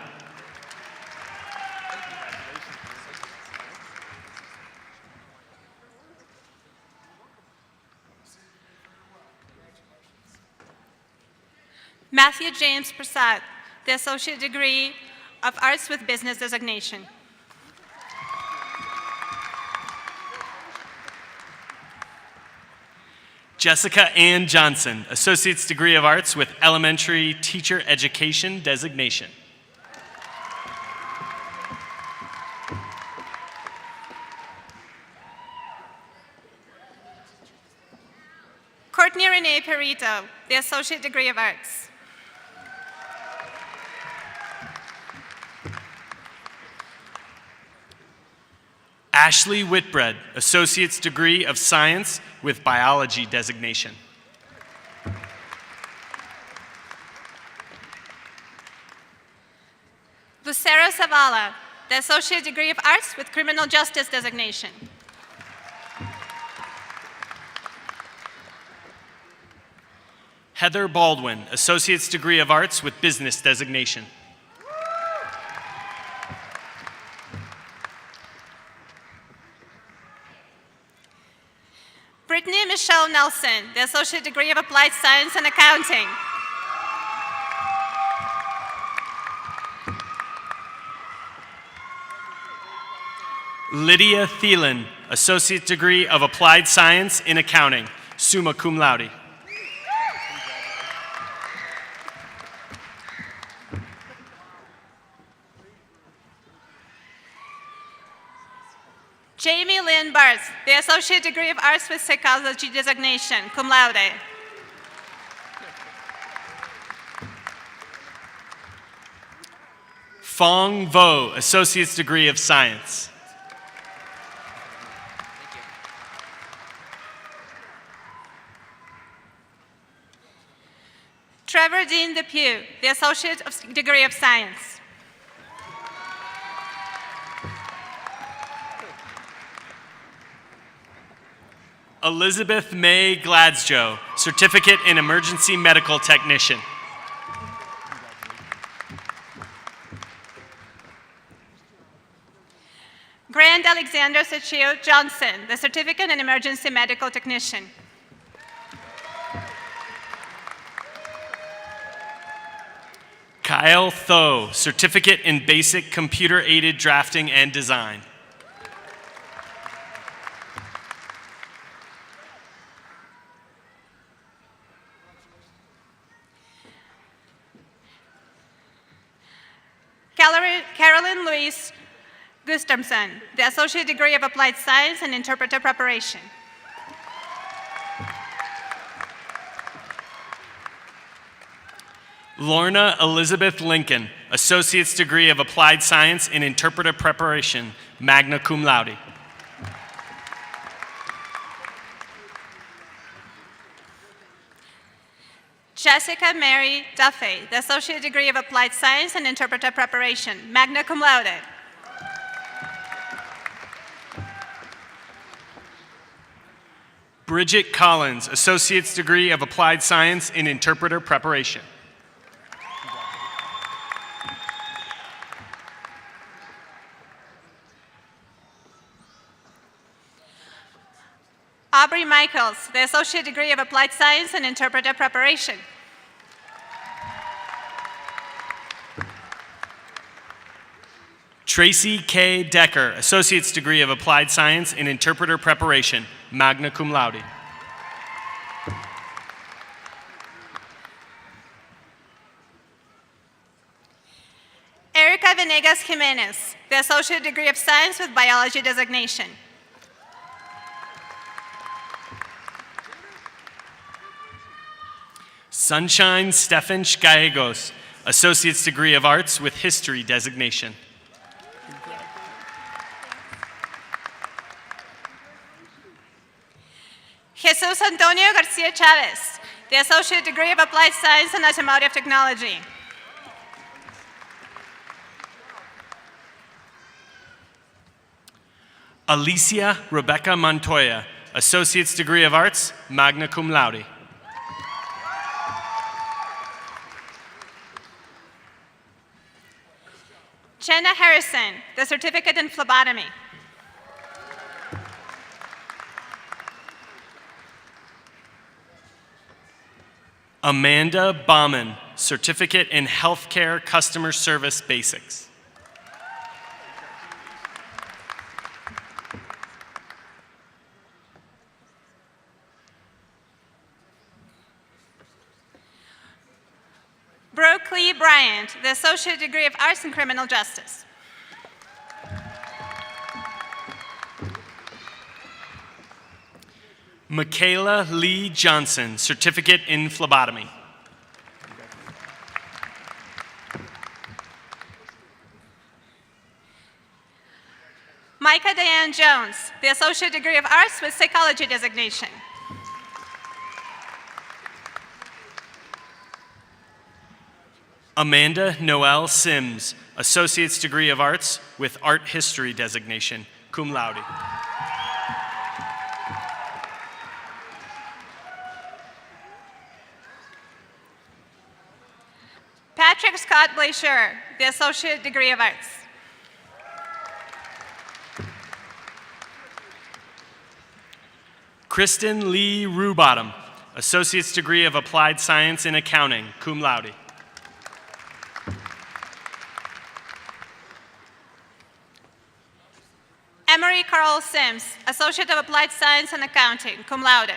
Speaker 3: Matthew James Prasad, the Associate Degree of Arts with Business designation.
Speaker 11: Jessica Ann Johnson, Associate's Degree of Arts with Elementary Teacher Education designation.
Speaker 3: Courtney Renee Perito, the Associate Degree of Arts.
Speaker 11: Ashley Whitbread, Associate's Degree of Science with Biology designation.
Speaker 3: Lucero Zavala, the Associate Degree of Arts with Criminal Justice designation.
Speaker 11: Heather Baldwin, Associate's Degree of Arts with Business designation.
Speaker 3: Brittany Michelle Nelson, the Associate Degree of Applied Science and Accounting.
Speaker 11: Lydia Thielen, Associate Degree of Applied Science in Accounting, summa cum laude.
Speaker 3: Jamie Lynn Barth, the Associate Degree of Arts with Psychology designation, cum laude.
Speaker 11: Fong Vo, Associate's Degree of Science.
Speaker 3: Trevor Dean Depew, the Associate Degree of Science.
Speaker 11: Elizabeth May Gladsjoe, Certificate in Emergency Medical Technician.
Speaker 3: Grant Alexander Sechio Johnson, the Certificate in Emergency Medical Technician.
Speaker 11: Kyle Tho, Certificate in Basic Computer-Aided Drafting and Design.
Speaker 3: Carolyn Louise Gustafson, the Associate Degree of Applied Science and Interpreter Preparation.
Speaker 11: Lorna Elizabeth Lincoln, Associate's Degree of Applied Science in Interpreter Preparation, magna cum laude.
Speaker 3: Jessica Mary Duffy, the Associate Degree of Applied Science and Interpreter Preparation, magna cum laude.
Speaker 11: Bridget Collins, Associate's Degree of Applied Science in Interpreter Preparation.
Speaker 3: Aubrey Michaels, the Associate Degree of Applied Science and Interpreter Preparation.
Speaker 11: Tracy K. Decker, Associate's Degree of Applied Science in Interpreter Preparation, magna cum laude.
Speaker 3: Erica Venegas Jimenez, the Associate Degree of Science with Biology designation.
Speaker 11: Sunshine Stefan Gallegos, Associate's Degree of Arts with History designation.
Speaker 3: Jesus Antonio Garcia Chavez, the Associate Degree of Applied Science and Automotive Technology.
Speaker 11: Alicia Rebecca Montoya, Associate's Degree of Arts, magna cum laude.
Speaker 3: Jenna Harrison, the Certificate in Phlebotomy.
Speaker 11: Amanda Bauman, Certificate in Healthcare Customer Service Basics.
Speaker 3: Brooke Lee Bryant, the Associate Degree of Arts in Criminal Justice.
Speaker 11: Michaela Lee Johnson, Certificate in Phlebotomy.
Speaker 3: Micah Diane Jones, the Associate Degree of Arts with Psychology designation.
Speaker 11: Amanda Noel Sims, Associate's Degree of Arts with Art History designation, cum laude.
Speaker 3: Patrick Scott Blaisher, the Associate Degree of Arts.
Speaker 11: Kristen Lee Rubottom, Associate's Degree of Applied Science in Accounting, cum laude.
Speaker 3: Emery Carl Sims, Associate of Applied Science and Accounting, cum laude.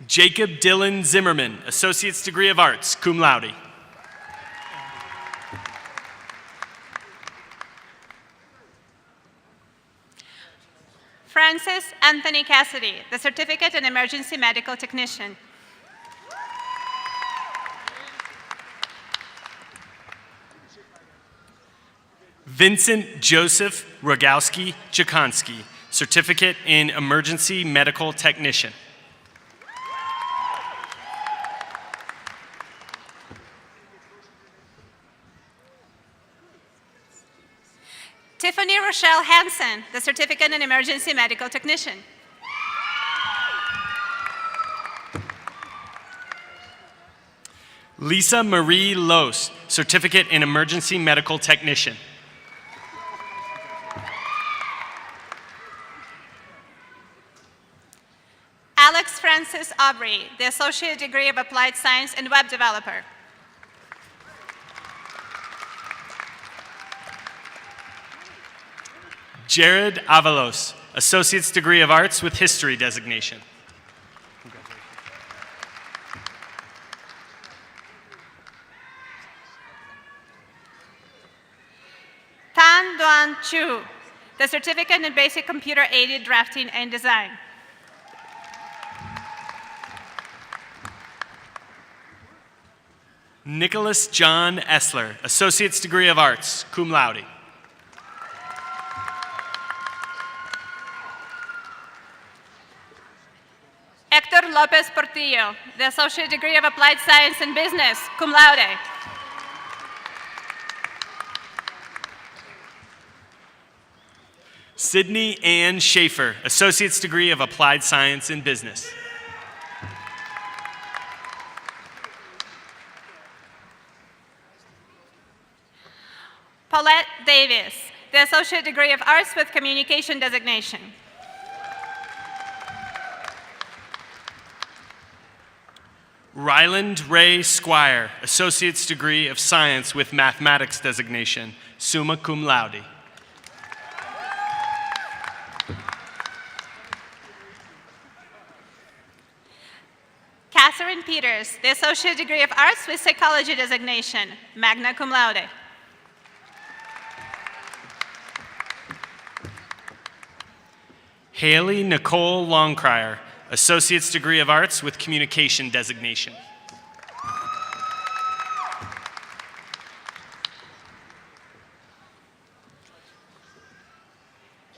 Speaker 11: Jacob Dylan Zimmerman, Associate's Degree of Arts, cum laude.
Speaker 3: Francis Anthony Cassidy, the Certificate in Emergency Medical Technician.
Speaker 11: Vincent Joseph Rogowski Jakonski, Certificate in Emergency Medical Technician.
Speaker 3: Tiffany Rochelle Hansen, the Certificate in Emergency Medical Technician.
Speaker 11: Lisa Marie Los, Certificate in Emergency Medical Technician.
Speaker 3: Alex Francis Aubrey, the Associate Degree of Applied Science and Web Developer.
Speaker 11: Jared Avalos, Associate's Degree of Arts with History designation.
Speaker 3: Tan Duan Chu, the Certificate in Basic Computer Aided Drafting and Design.
Speaker 11: Nicholas John Essler, Associate's Degree of Arts, cum laude.
Speaker 3: Hector Lopez Portillo, the Associate Degree of Applied Science and Business, cum laude.
Speaker 11: Sydney Ann Schaefer, Associate's Degree of Applied Science in Business.
Speaker 3: Paulette Davis, the Associate Degree of Arts with Communication designation.
Speaker 11: Ryland Ray Squire, Associate's Degree of Science with Mathematics designation, summa cum laude.
Speaker 3: Catherine Peters, the Associate Degree of Arts with Psychology designation, magna cum laude.
Speaker 11: Haley Nicole Longcrier, Associate's Degree of Arts with Communication designation.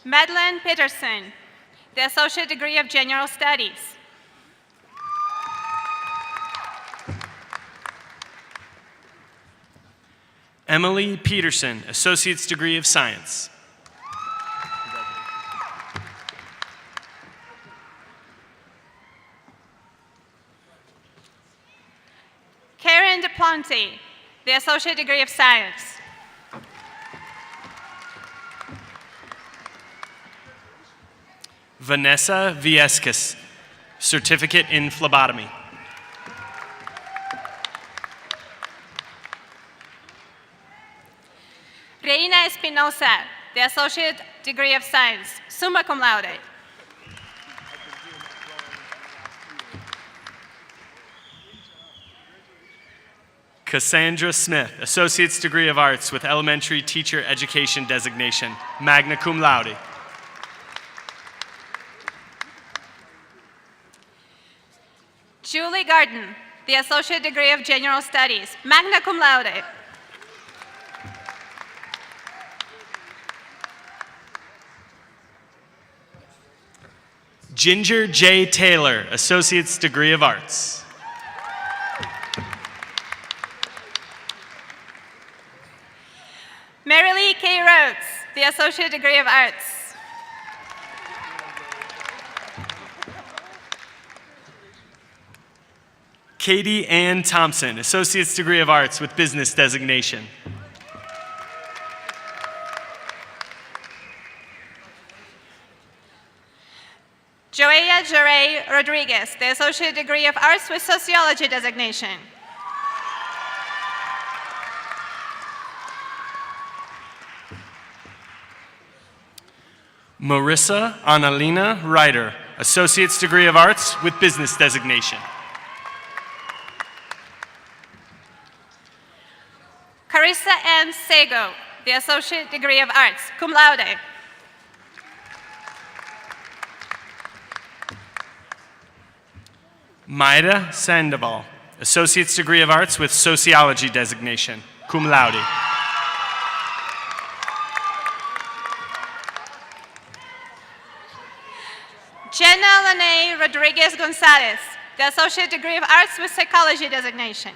Speaker 3: Madeline Peterson, the Associate Degree of General Studies.
Speaker 11: Emily Peterson, Associate's Degree of Science.
Speaker 3: Karen DePonte, the Associate Degree of Science.
Speaker 11: Vanessa Viescas, Certificate in Phlebotomy.
Speaker 3: Reina Espinosa, the Associate Degree of Science, summa cum laude.
Speaker 11: Cassandra Smith, Associate's Degree of Arts with Elementary Teacher Education designation, magna cum laude.
Speaker 3: Julie Garden, the Associate Degree of General Studies, magna cum laude.
Speaker 11: Ginger J. Taylor, Associate's Degree of Arts.
Speaker 3: Marilee K. Rhodes, the Associate Degree of Arts.
Speaker 11: Katie Ann Thompson, Associate's Degree of Arts with Business designation.
Speaker 3: Joella Jere Rodriguez, the Associate Degree of Arts with Sociology designation.
Speaker 11: Marissa Annalena Ryder, Associate's Degree of Arts with Business designation.
Speaker 3: Carissa Ann Sego, the Associate Degree of Arts, cum laude.
Speaker 11: Maida Sandoval, Associate's Degree of Arts with Sociology designation, cum laude.
Speaker 3: Jenna Lene Rodriguez Gonzalez, the Associate Degree of Arts with Psychology designation.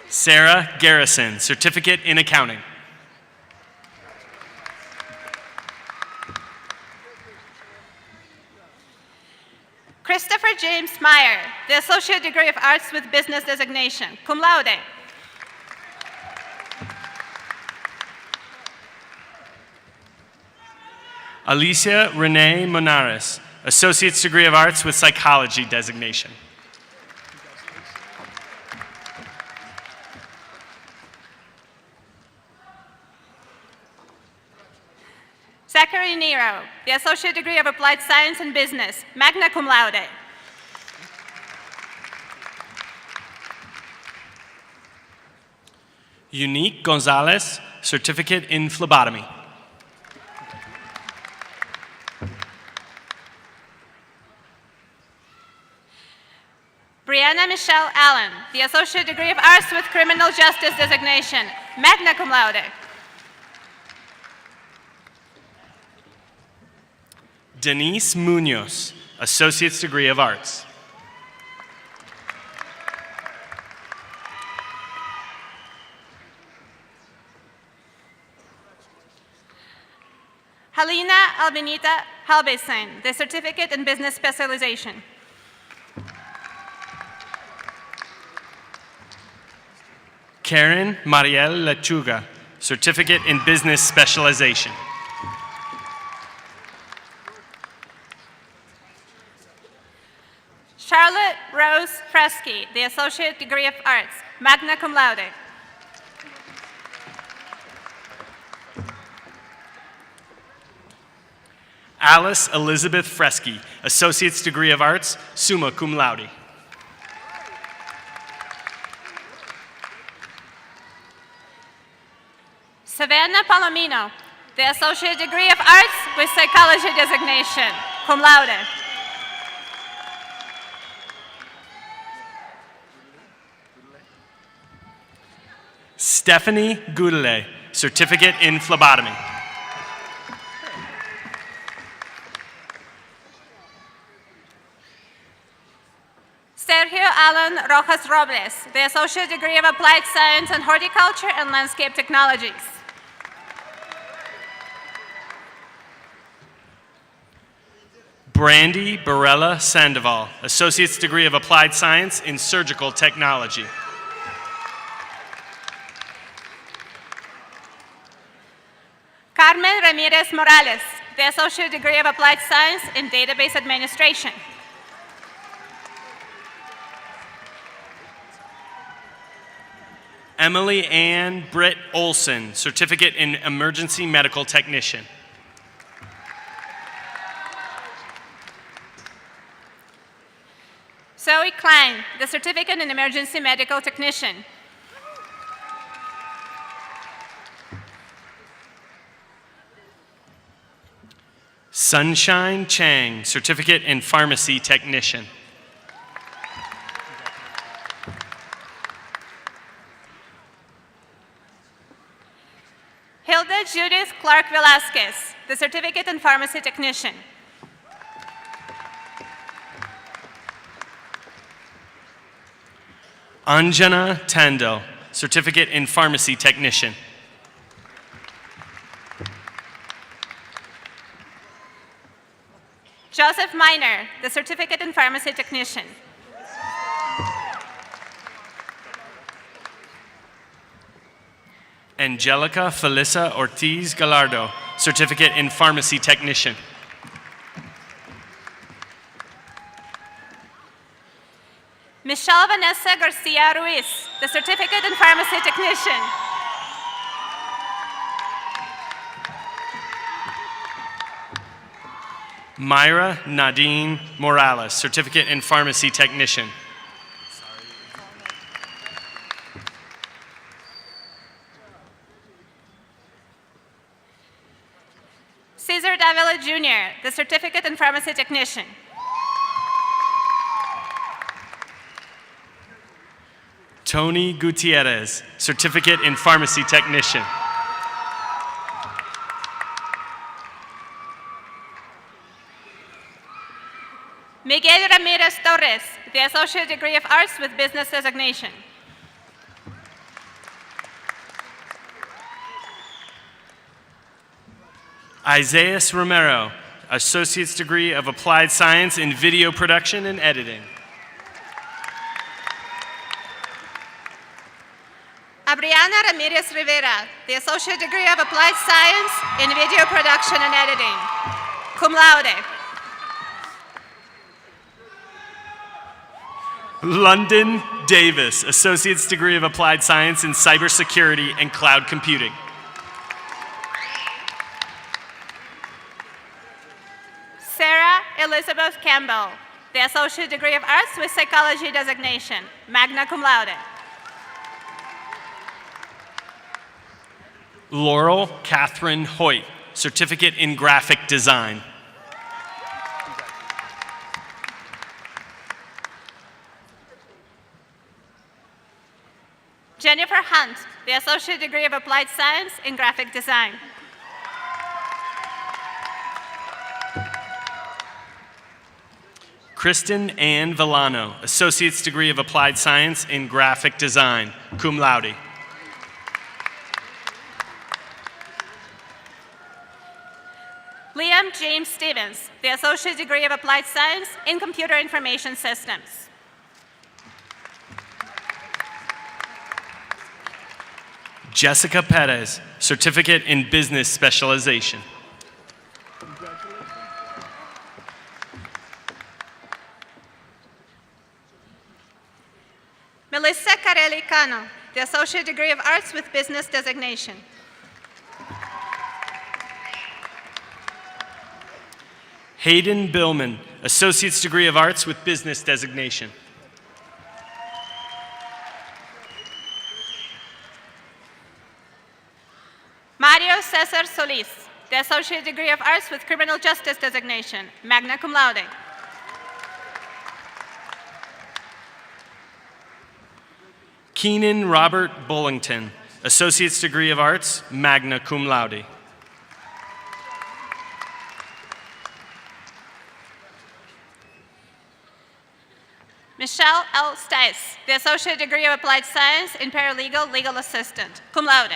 Speaker 11: Sarah Garrison, Certificate in Accounting.
Speaker 3: Christopher James Meyer, the Associate Degree of Arts with Business designation, cum laude.
Speaker 11: Alicia Renee Monares, Associate's Degree of Arts with Psychology designation.
Speaker 3: Zachary Nero, the Associate Degree of Applied Science and Business, magna cum laude.
Speaker 11: Unique Gonzalez, Certificate in Phlebotomy.
Speaker 3: Brianna Michelle Allen, the Associate Degree of Arts with Criminal Justice designation, magna cum laude.
Speaker 11: Denise Munoz, Associate's Degree of Arts.
Speaker 3: Halina Albinita Halbesan, the Certificate in Business Specialization.
Speaker 11: Karen Mariel Lechuga, Certificate in Business Specialization.
Speaker 3: Charlotte Rose Frcc, the Associate Degree of Arts, magna cum laude.
Speaker 11: Alice Elizabeth Frcc, Associate's Degree of Arts, summa cum laude.
Speaker 3: Savannah Palomino, the Associate Degree of Arts with Psychology designation, cum laude.
Speaker 11: Stephanie Goudelet, Certificate in Phlebotomy.
Speaker 3: Sergio Alan Rojas Robles, the Associate Degree of Applied Science and Horticulture and Landscape Technologies.
Speaker 11: Brandy Barella Sandoval, Associate's Degree of Applied Science in Surgical Technology.
Speaker 3: Carmen Ramirez Morales, the Associate Degree of Applied Science in Database Administration.
Speaker 11: Emily Ann Britt Olson, Certificate in Emergency Medical Technician.
Speaker 3: Zoe Klein, the Certificate in Emergency Medical Technician.
Speaker 11: Sunshine Chang, Certificate in Pharmacy Technician.
Speaker 3: Hilda Judith Clark Velasquez, the Certificate in Pharmacy Technician.
Speaker 11: Anjana Tandil, Certificate in Pharmacy Technician.
Speaker 3: Joseph Miner, the Certificate in Pharmacy Technician.
Speaker 11: Angelica Felissa Ortiz Gallardo, Certificate in Pharmacy Technician.
Speaker 3: Michelle Vanessa Garcia Ruiz, the Certificate in Pharmacy Technician.
Speaker 11: Myra Nadine Morales, Certificate in Pharmacy Technician.
Speaker 3: Cesar Davila Jr., the Certificate in Pharmacy Technician.
Speaker 11: Tony Gutierrez, Certificate in Pharmacy Technician.
Speaker 3: Miguel Ramirez Torres, the Associate Degree of Arts with Business designation.
Speaker 11: Isaias Romero, Associate's Degree of Applied Science in Video Production and Editing.
Speaker 3: Abriana Ramirez Rivera, the Associate Degree of Applied Science in Video Production and Editing, cum laude.
Speaker 11: London Davis, Associate's Degree of Applied Science in Cybersecurity and Cloud Computing.
Speaker 3: Sarah Elizabeth Campbell, the Associate Degree of Arts with Psychology designation, magna cum laude.
Speaker 11: Laurel Catherine Hoyt, Certificate in Graphic Design.
Speaker 3: Jennifer Hunt, the Associate Degree of Applied Science in Graphic Design.
Speaker 11: Kristen Ann Villano, Associate's Degree of Applied Science in Graphic Design, cum laude.
Speaker 3: Liam James Stevens, the Associate Degree of Applied Science in Computer Information Systems.
Speaker 11: Jessica Perez, Certificate in Business Specialization.
Speaker 3: Melissa Carelli Cano, the Associate Degree of Arts with Business designation.
Speaker 11: Hayden Billman, Associate's Degree of Arts with Business designation.
Speaker 3: Mario Cesar Solis, the Associate Degree of Arts with Criminal Justice designation, magna cum laude.
Speaker 11: Keenan Robert Bullington, Associate's Degree of Arts, magna cum laude.
Speaker 3: Michelle L. Stice, the Associate Degree of Applied Science in Paralegal Legal Assistant, cum laude.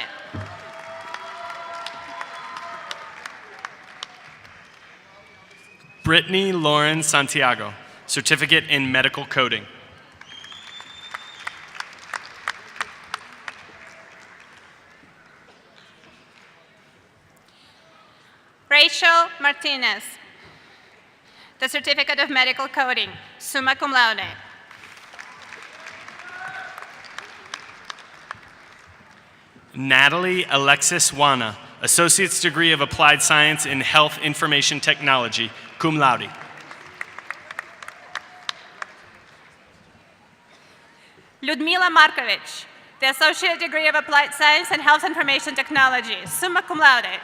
Speaker 11: Brittany Lauren Santiago, Certificate in Medical Coding.
Speaker 3: Rachel Martinez, the Certificate of Medical Coding, summa cum laude.
Speaker 11: Natalie Alexis Wana, Associate's Degree of Applied Science in Health Information Technology, cum laude.
Speaker 3: Ludmila Markovich, the Associate Degree of Applied Science in Health Information Technology, summa cum laude.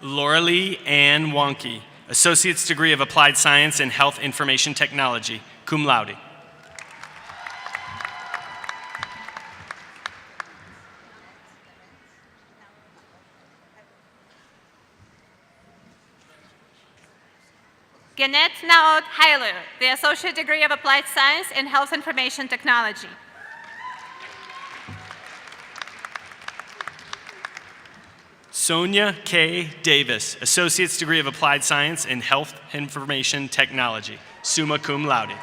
Speaker 11: Lauralee Ann Wonke, Associate's Degree of Applied Science in Health Information Technology, cum laude.
Speaker 3: Ganet Naot Hailu, the Associate Degree of Applied Science in Health Information Technology.
Speaker 11: Sonia K. Davis, Associate's Degree of Applied Science in Health Information Technology, summa cum laude.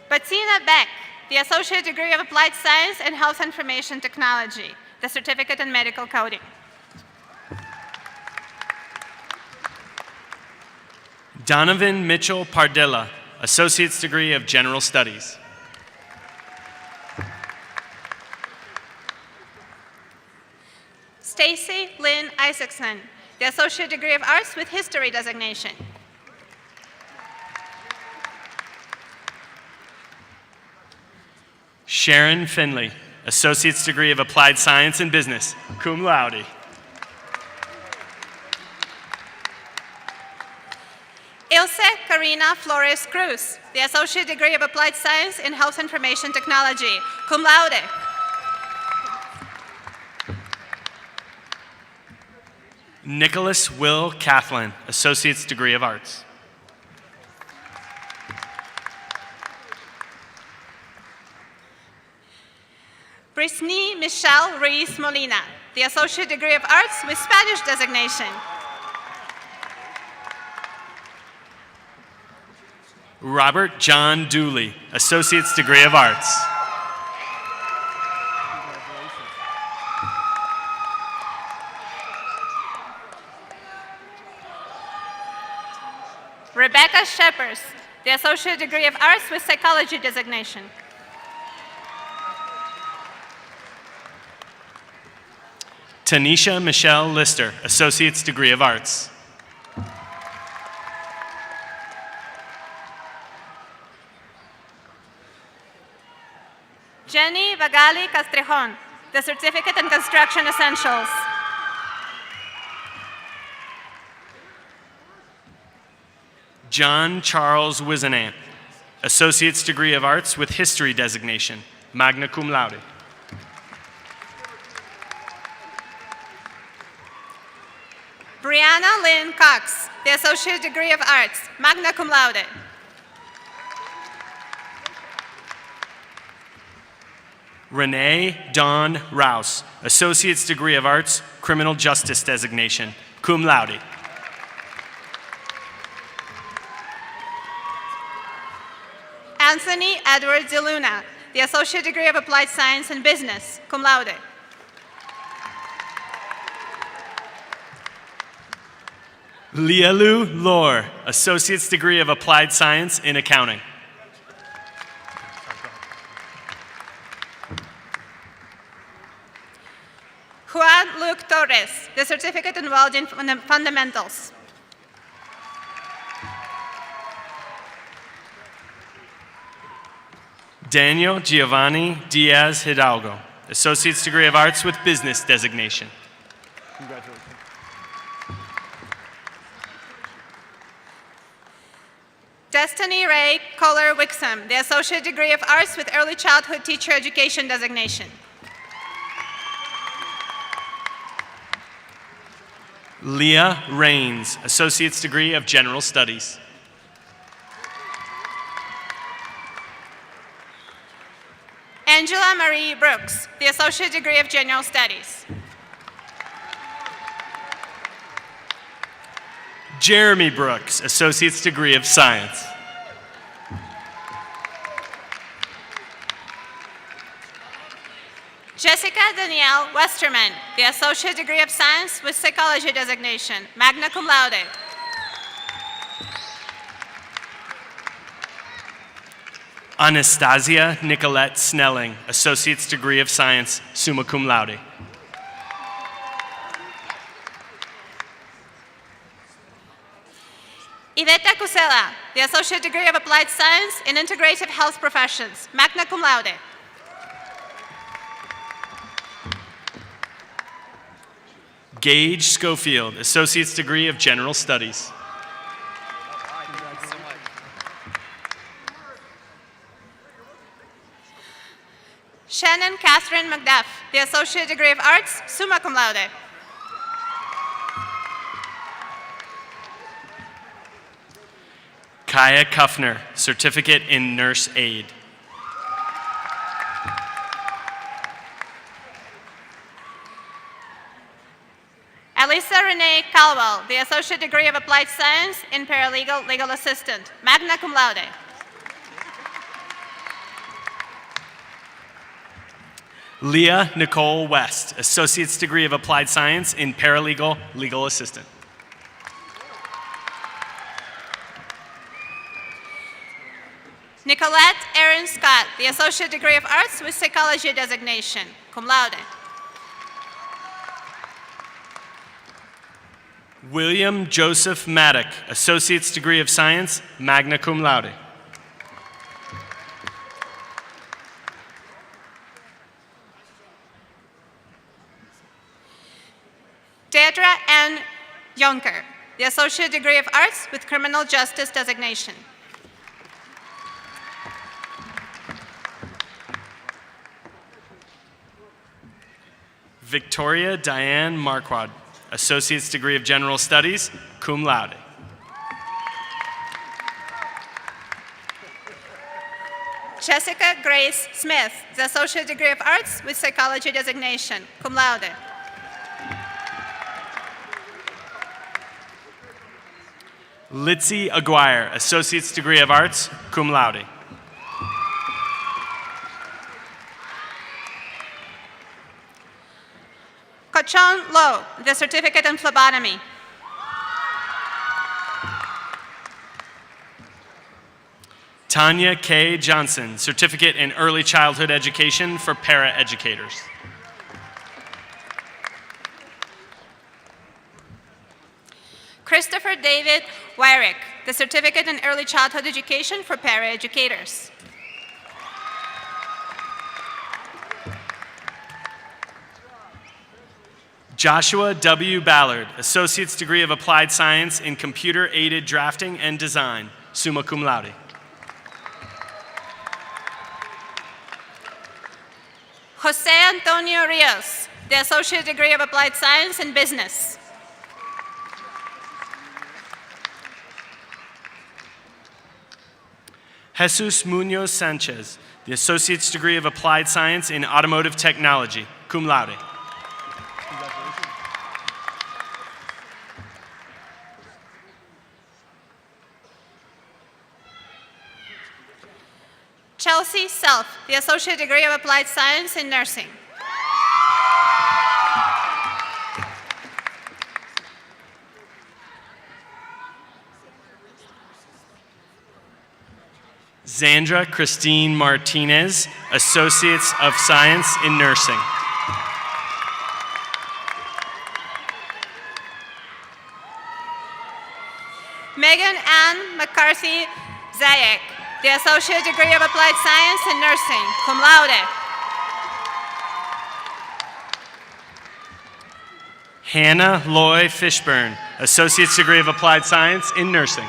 Speaker 3: Bettina Beck, the Associate Degree of Applied Science in Health Information Technology, the Certificate in Medical Coding.
Speaker 11: Donovan Mitchell Pardilla, Associate's Degree of General Studies.
Speaker 3: Stacy Lynn Isaacson, the Associate Degree of Arts with History designation.
Speaker 11: Sharon Finley, Associate's Degree of Applied Science in Business, cum laude.
Speaker 3: Ilse Karina Flores Cruz, the Associate Degree of Applied Science in Health Information Technology, cum laude.
Speaker 11: Nicholas Will Cathlin, Associate's Degree of Arts.
Speaker 3: Brisny Michelle Ruiz Molina, the Associate Degree of Arts with Spanish designation.
Speaker 11: Robert John Dooley, Associate's degree of Arts.
Speaker 3: Rebecca Shepers, the Associate degree of Arts with Psychology designation.
Speaker 11: Tanisha Michelle Lister, Associate's degree of Arts.
Speaker 3: Jenny Bagali Castrejon, the Certificate in Construction Essentials.
Speaker 11: John Charles Wisenant, Associate's degree of Arts with History designation, magna cum laude.
Speaker 3: Brianna Lynn Cox, the Associate degree of Arts, magna cum laude.
Speaker 11: Renee Dawn Rouse, Associate's degree of Arts, Criminal Justice designation, cum laude.
Speaker 3: Anthony Edward DeLuna, the Associate degree of Applied Science and Business, cum laude.
Speaker 11: Lialu Lore, Associate's degree of Applied Science in Accounting.
Speaker 3: Juan Luke Torres, the Certificate involved in Fundamentals.
Speaker 11: Daniel Giovanni Diaz Hidalgo, Associate's degree of Arts with Business designation.
Speaker 1: Congratulations.
Speaker 3: Destiny Ray Kohler Wixom, the Associate degree of Arts with Early Childhood Teacher Education designation.
Speaker 11: Leah Rains, Associate's degree of General Studies.
Speaker 3: Angela Marie Brooks, the Associate degree of General Studies.
Speaker 11: Jeremy Brooks, Associate's degree of Science.
Speaker 3: Jessica Danielle Westerman, the Associate degree of Science with Psychology designation, magna cum laude.
Speaker 11: Anastasia Nicolette Snelling, Associate's degree of Science, summa cum laude.
Speaker 3: Iveta Cusela, the Associate degree of Applied Science in Integrative Health Professions, magna cum laude.
Speaker 11: Gage Schofield, Associate's degree of General Studies.
Speaker 3: Shannon Catherine McDuff, the Associate degree of Arts, summa cum laude.
Speaker 11: Kaya Kuffner, Certificate in Nurse Aid.
Speaker 3: Elisa Renee Caldwell, the Associate degree of Applied Science in Paralegal Legal Assistant, magna cum laude.
Speaker 11: Leah Nicole West, Associate's degree of Applied Science in Paralegal Legal Assistant.
Speaker 3: Nicolette Erin Scott, the Associate degree of Arts with Psychology designation, cum laude.
Speaker 11: William Joseph Maddock, Associate's degree of Science, magna cum laude.
Speaker 3: Deidre N. Yonker, the Associate degree of Arts with Criminal Justice designation.
Speaker 11: Victoria Diane Marquardt, Associate's degree of General Studies, cum laude.
Speaker 3: Jessica Grace Smith, the Associate degree of Arts with Psychology designation, cum laude.
Speaker 11: Litzy Aguirre, Associate's degree of Arts, cum laude.
Speaker 3: Kochon Lo, the certificate in phlebotomy.
Speaker 11: Tanya K. Johnson, certificate in early childhood education for para-educators.
Speaker 3: Christopher David Wyrick, the certificate in early childhood education for para-educators.
Speaker 11: Joshua W. Ballard, Associate's degree of Applied Science in Computer-Aided Drafting and Design, summa cum laude.
Speaker 3: Jose Antonio Rios, the associate degree of applied science in business.
Speaker 11: Jesus Munoz Sanchez, the associate's degree of applied science in automotive technology, cum laude.
Speaker 3: Chelsea Self, the associate degree of applied science in nursing.
Speaker 11: Zandra Christine Martinez, Associates of Science in Nursing.
Speaker 3: Megan Ann McCarthy Zayek, the associate degree of applied science in nursing, cum laude.
Speaker 11: Hannah Loy Fishburne, Associate's degree of applied science in nursing.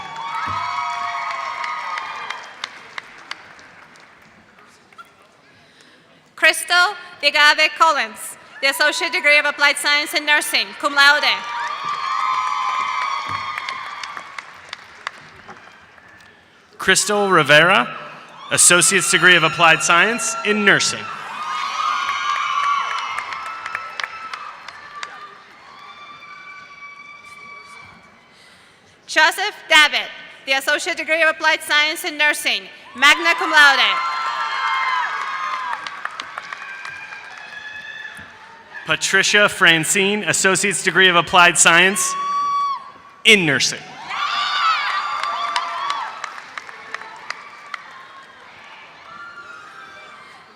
Speaker 3: Crystal Vigave Collins, the associate degree of applied science in nursing, cum laude.
Speaker 11: Crystal Rivera, Associate's degree of applied science in nursing.
Speaker 3: Joseph Davitt, the associate degree of applied science in nursing, magna cum laude.
Speaker 11: Patricia Francine, Associate's degree of applied science in nursing.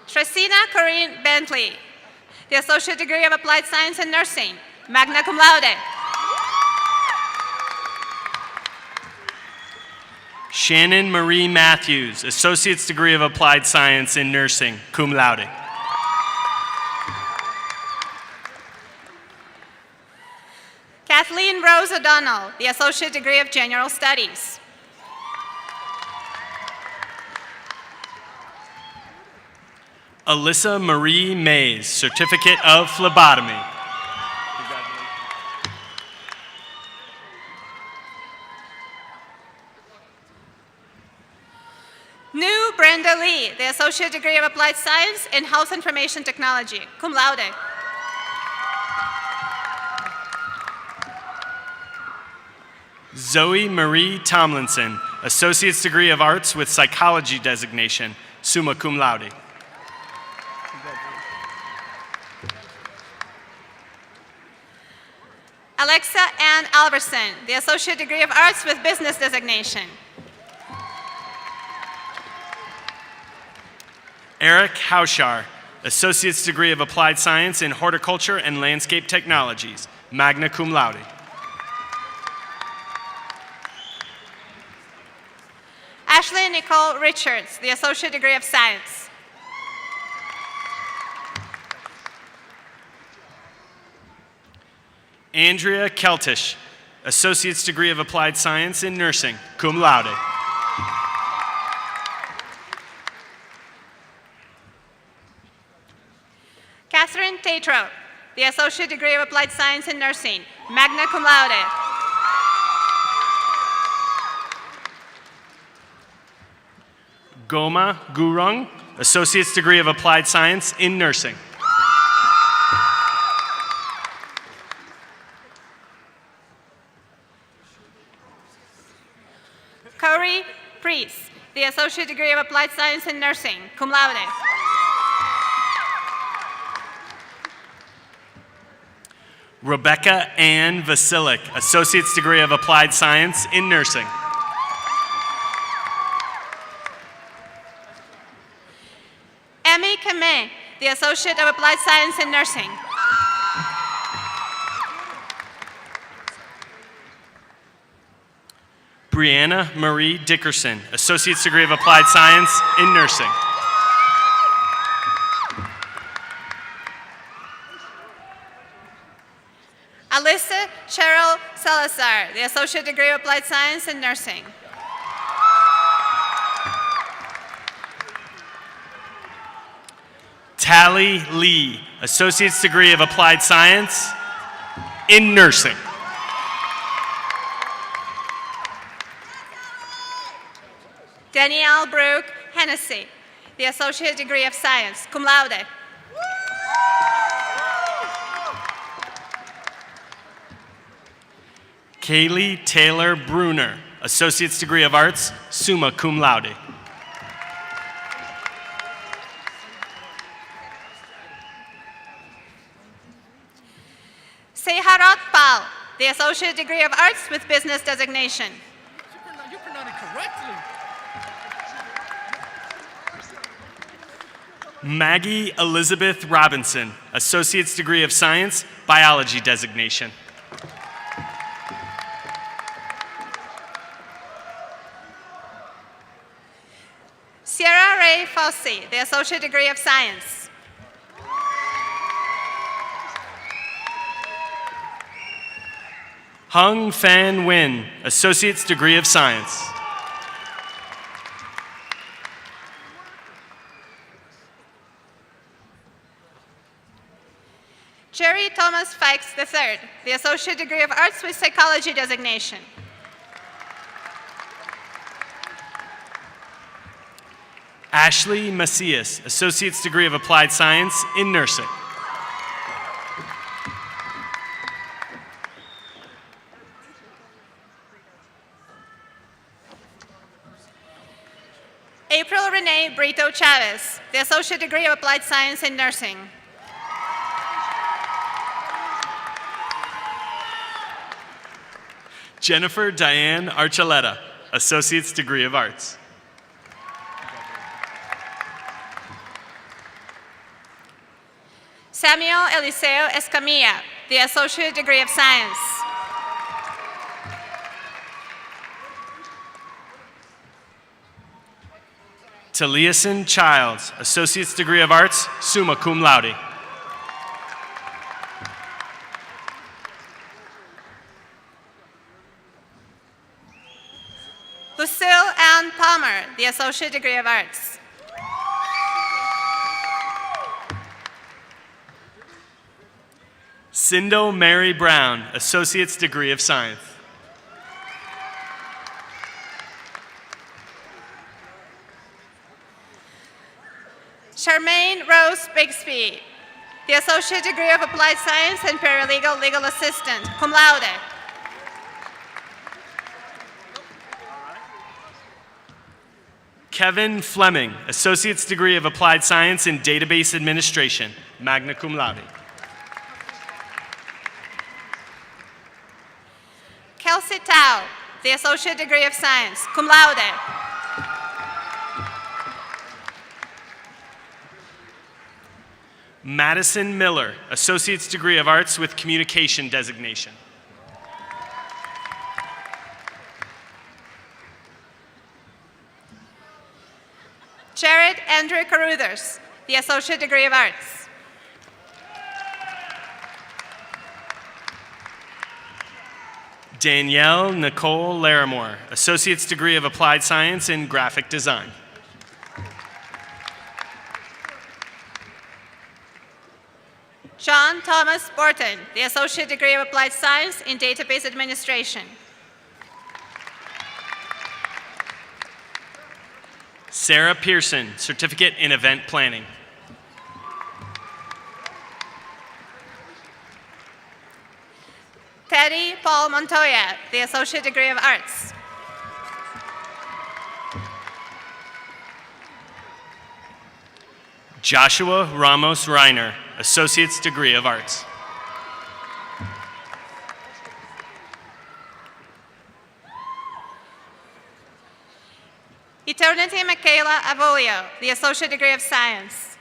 Speaker 3: Tresina Corinne Bentley, the associate degree of applied science in nursing, magna cum laude.
Speaker 11: Shannon Marie Matthews, Associate's degree of applied science in nursing, cum laude.
Speaker 3: Kathleen Rose O'Donnell, the associate degree of general studies.
Speaker 11: Alyssa Marie Mays, certificate of phlebotomy.
Speaker 3: New Brenda Lee, the associate degree of applied science in health information technology, cum laude.
Speaker 11: Zoe Marie Tomlinson, Associate's degree of arts with psychology designation, summa cum laude.
Speaker 3: Alexa Ann Alverson, the associate degree of arts with business designation.
Speaker 11: Eric Hauschar, Associate's degree of applied science in horticulture and landscape technologies, magna cum laude.
Speaker 3: Ashley Nicole Richards, the associate degree of science.
Speaker 11: Andrea Keltish, Associate's degree of applied science in nursing, cum laude.
Speaker 3: Catherine Tatro, the associate degree of applied science in nursing, magna cum laude.
Speaker 11: Goma Gurung, Associate's degree of applied science in nursing.
Speaker 3: Associate Degree of Applied Science in Nursing, cum laude.
Speaker 11: Rebecca Ann Vasilik, Associate's Degree of Applied Science in Nursing.
Speaker 3: Emmy Kame, the Associate of Applied Science in Nursing.
Speaker 11: Brianna Marie Dickerson, Associate's Degree of Applied Science in Nursing.
Speaker 3: Alyssa Cheryl Salazar, the Associate Degree of Applied Science in Nursing.
Speaker 11: Tally Lee, Associate's Degree of Applied Science in Nursing.
Speaker 3: Danielle Brooke Hennessy, the Associate Degree of Science, cum laude.
Speaker 11: Kaylee Taylor Bruner, Associate's Degree of Arts, summa cum laude.
Speaker 3: Seharot Pal, the Associate Degree of Arts with Business Designation.
Speaker 4: You pronounced it correctly.
Speaker 11: Maggie Elizabeth Robinson, Associate's Degree of Science, Biology Designation.
Speaker 3: Sierra Ray Fossey, the Associate Degree of Science.
Speaker 11: Hung Fan Nguyen, Associate's Degree of Science.
Speaker 3: Jerry Thomas Fikes III, the Associate Degree of Arts with Psychology Designation.
Speaker 11: Ashley Macias, Associate's Degree of Applied Science in Nursing.
Speaker 3: April Renee Brito Chavez, the Associate Degree of Applied Science in Nursing.
Speaker 11: Jennifer Diane Archuleta, Associate's Degree of Arts.
Speaker 3: Samuel Eliseo Escamilla, the Associate Degree of Science.
Speaker 11: Taliason Childs, Associate's Degree of Arts, summa cum laude.
Speaker 3: Lucille Ann Palmer, the Associate Degree of Arts.
Speaker 11: Cindo Mary Brown, Associate's Degree of Science.
Speaker 3: Charmaine Rose Bixby, the Associate Degree of Applied Science and Paralegal Legal Assistant, cum laude.
Speaker 11: Kevin Fleming, Associate's Degree of Applied Science in Database Administration, magna cum laude.
Speaker 3: Kelsey Tao, the Associate Degree of Science, cum laude.
Speaker 11: Madison Miller, Associate's Degree of Arts with Communication Designation.
Speaker 3: Jared Andrew Caruthers, the Associate Degree of Arts.
Speaker 11: Danielle Nicole Larimore, Associate's Degree of Applied Science in Graphic Design.
Speaker 3: John Thomas Borton, the Associate Degree of Applied Science in Database Administration.
Speaker 11: Sarah Pearson, Certificate in Event Planning.
Speaker 3: Teddy Paul Montoya, the Associate Degree of Arts.
Speaker 11: Joshua Ramos Reiner, Associate's Degree of Arts.
Speaker 3: Eternity Michaela Avolio, the Associate Degree of Science.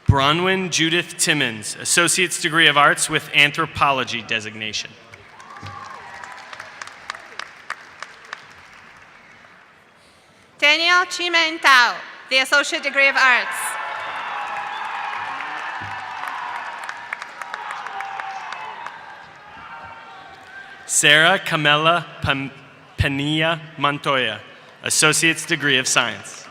Speaker 11: Bronwyn Judith Timmons, Associate's Degree of Arts with Anthropology designation.
Speaker 3: Daniel Chimen Tao, the Associate Degree of Arts.
Speaker 11: Sarah Camela Penilla Montoya, Associate's Degree of Science.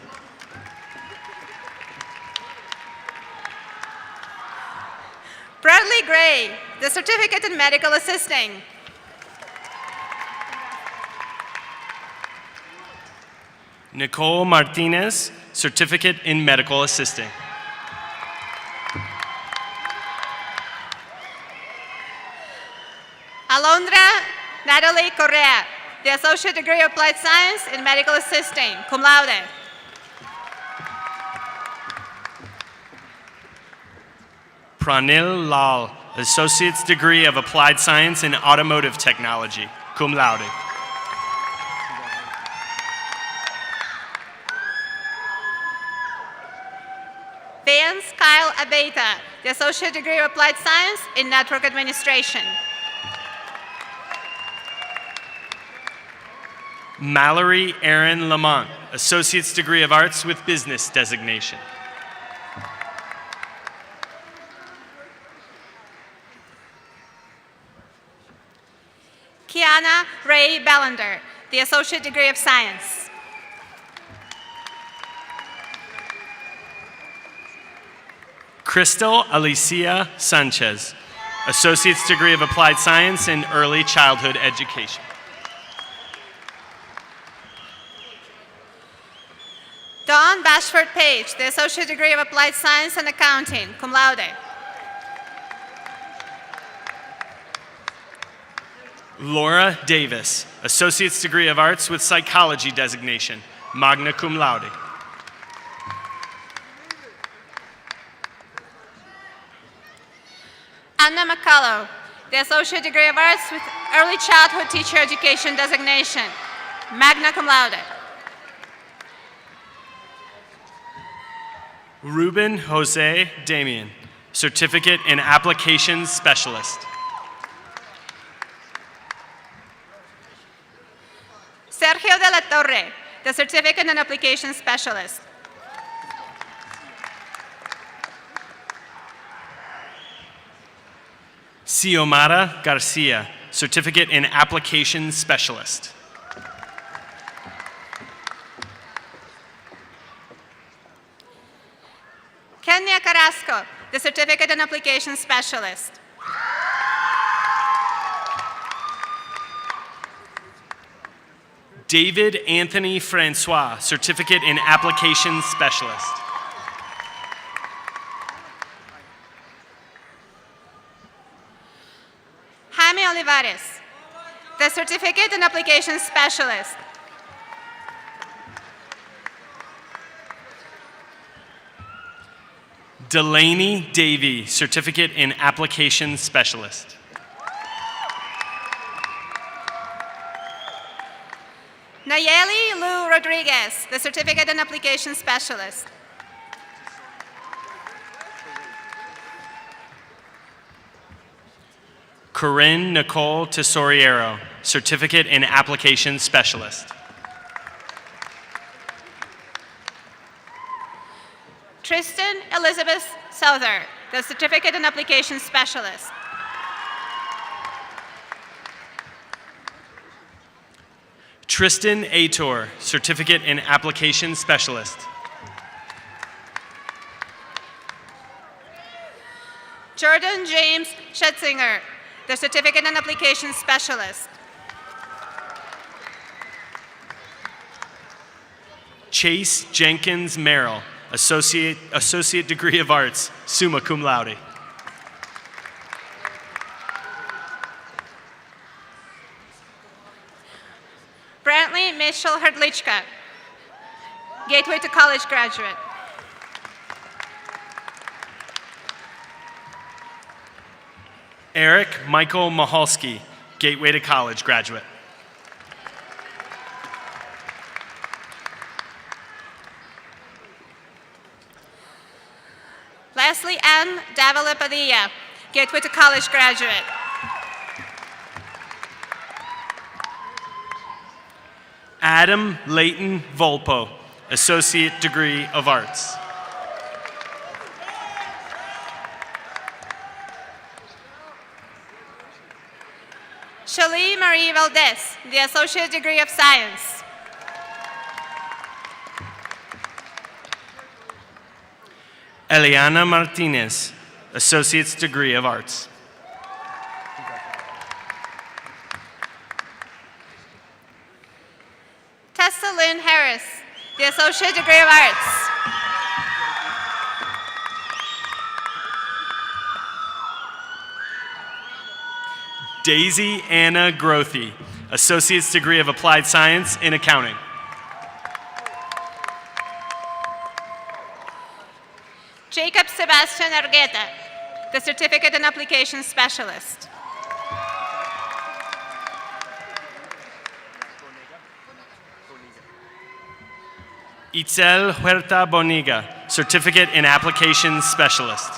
Speaker 3: Bradley Gray, the Certificate in Medical Assisting.
Speaker 11: Nicole Martinez, Certificate in Medical Assisting.
Speaker 3: Alondra Natalie Correa, the Associate Degree of Applied Science in Medical Assisting, cum laude.
Speaker 11: Pranil Lal, Associate's Degree of Applied Science in Automotive Technology, cum laude.
Speaker 3: Vance Kyle Abeta, the Associate Degree of Applied Science in Network Administration.
Speaker 11: Mallory Aaron Lamont, Associate's Degree of Arts with Business designation.
Speaker 3: Kiana Ray Bellander, the Associate Degree of Science.
Speaker 11: Crystal Alicia Sanchez, Associate's Degree of Applied Science in Early Childhood Education.
Speaker 3: Dawn Bashford Page, the Associate Degree of Applied Science and Accounting, cum laude.
Speaker 11: Laura Davis, Associate's Degree of Arts with Psychology designation, magna cum laude.
Speaker 3: Anna McCullough, the Associate Degree of Arts with Early Childhood Teacher Education designation, magna cum laude.
Speaker 11: Ruben Jose Damian, Certificate in Applications Specialist.
Speaker 3: Sergio de la Torre, the Certificate in Applications Specialist.
Speaker 11: Xiomara Garcia, Certificate in Applications Specialist.
Speaker 3: Kenya Carrasco, the Certificate in Applications Specialist.
Speaker 11: David Anthony Francois, Certificate in Applications Specialist.
Speaker 3: Jaime Olivares, the Certificate in Applications Specialist.
Speaker 11: Delaney Davey, Certificate in Applications Specialist.
Speaker 3: Nayeli Lou Rodriguez, the Certificate in Applications Specialist.
Speaker 11: Corinne Nicole Tesoriero, Certificate in Applications Specialist.
Speaker 3: Tristan Elizabeth Souther, the Certificate in Applications Specialist.
Speaker 11: Tristan Ator, Certificate in Applications Specialist.
Speaker 3: Jordan James Schetzinger, the Certificate in Applications Specialist.
Speaker 11: Chase Jenkins Merrill, Associate Degree of Arts, summa cum laude.
Speaker 3: Brantley Secondly, Mitchell Hrdlichka, Gateway to College graduate.
Speaker 11: Eric Michael Mahalski, Gateway to College graduate.
Speaker 3: Leslie N. Davila Padilla, Gateway to College graduate.
Speaker 11: Adam Leighton Volpo, Associate Degree of Arts.
Speaker 3: Shalee Marie Valdez, the Associate Degree of Science.
Speaker 11: Eliana Martinez, Associate's Degree of Arts.
Speaker 3: Tessa Lynn Harris, the Associate Degree of Arts.
Speaker 11: Daisy Anna Grothy, Associate's Degree of Applied Science in Accounting.
Speaker 3: Jacob Sebastian Argueta, the Certificate and Application Specialist.
Speaker 11: Itzel Huerta Boniga, Certificate in Applications Specialist.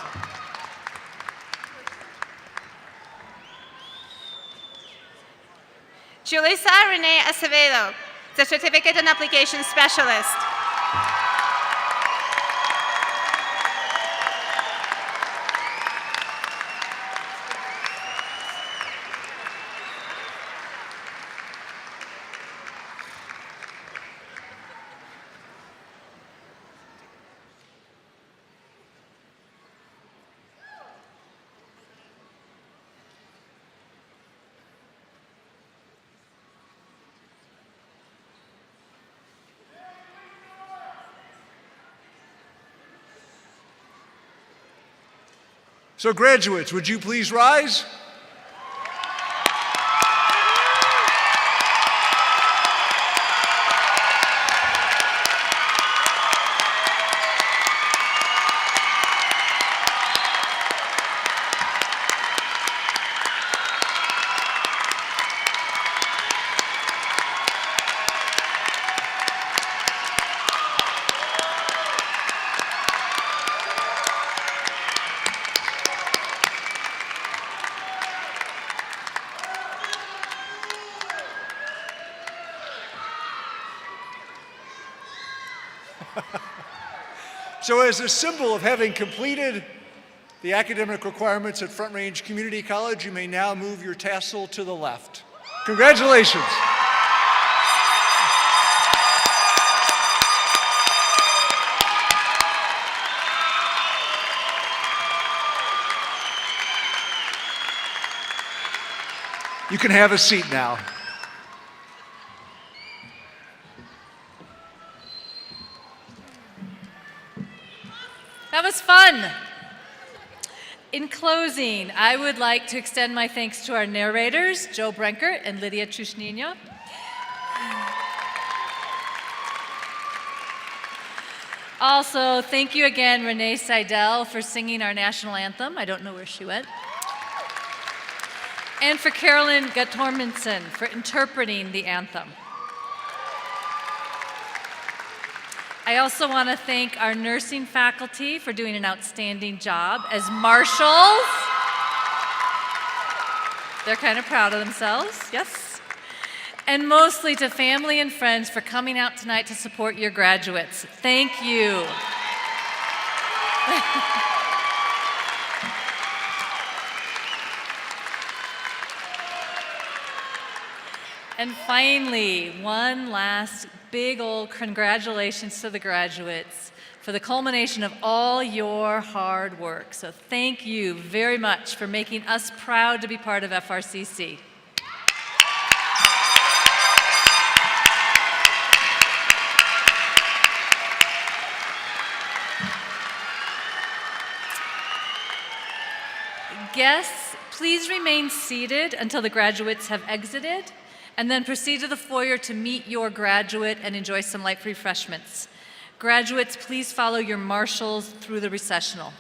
Speaker 3: Julissa Renee Acevedo, the Certificate and Application Specialist.
Speaker 1: So graduates, would you please rise? So as a symbol of having completed the academic requirements at Front Range Community College, you may now move your tassel to the left. Congratulations. You can have a seat now.
Speaker 2: That was fun. In closing, I would like to extend my thanks to our narrators, Joe Brenkert and Lydia Chushnina. Also, thank you again, Renee Seidel, for singing our national anthem. I don't know where she went. And for Carolyn Guttormundson for interpreting the anthem. I also want to thank our nursing faculty for doing an outstanding job as marshals. They're kind of proud of themselves, yes. And mostly to family and friends for coming out tonight to support your graduates. Thank you. And finally, one last big old congratulations to the graduates for the culmination of all your hard work. So thank you very much for making us proud to be part of FRCC. Guests, please remain seated until the graduates have exited. and then proceed to the foyer to meet your graduate and enjoy some light refreshments. Graduates, please follow your marshals through the recessional.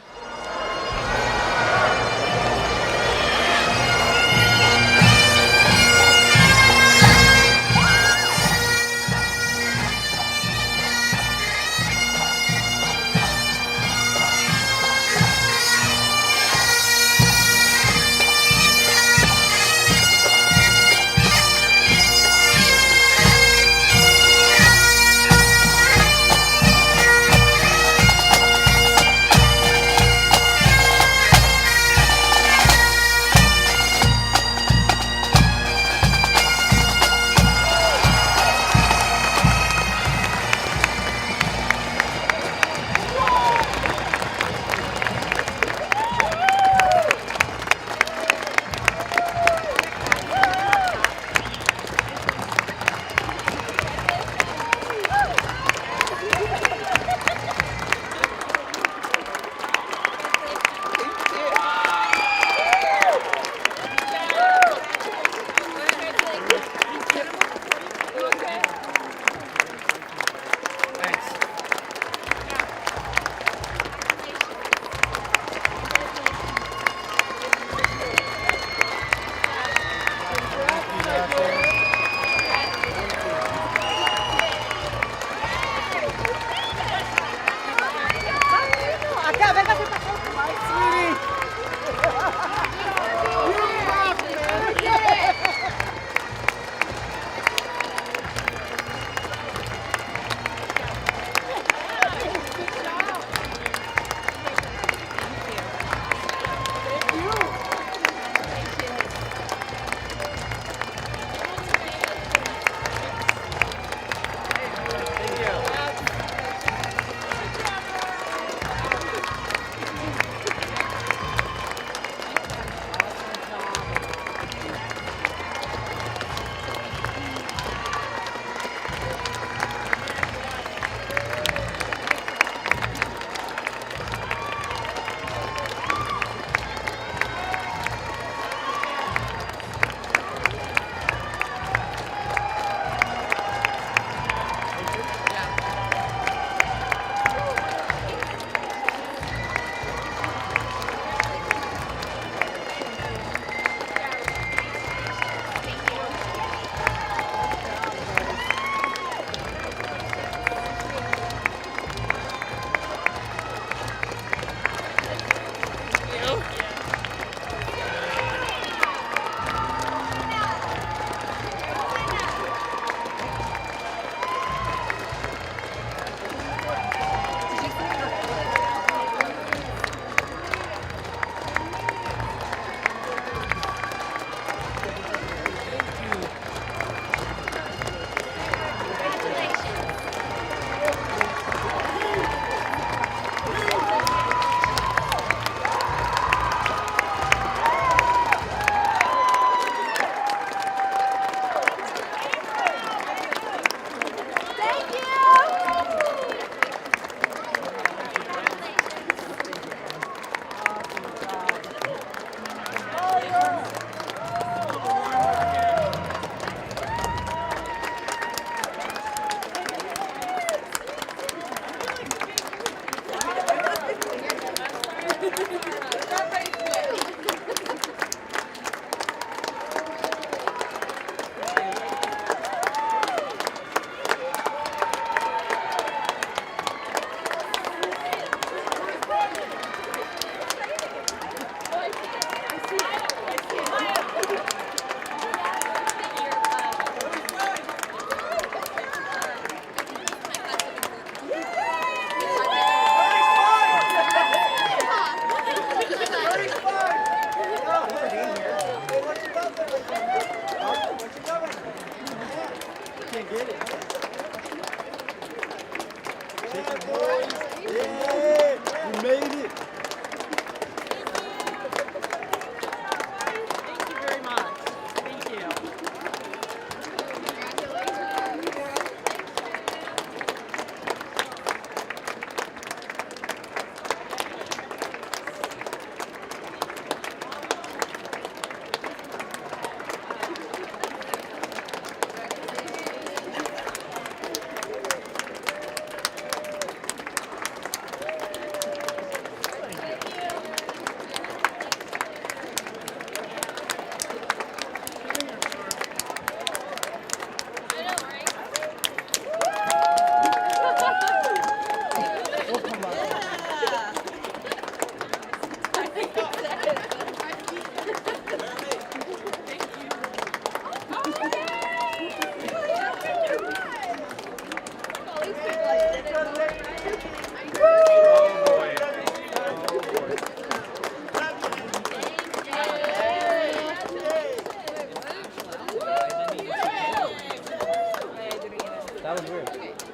Speaker 12: That was weird.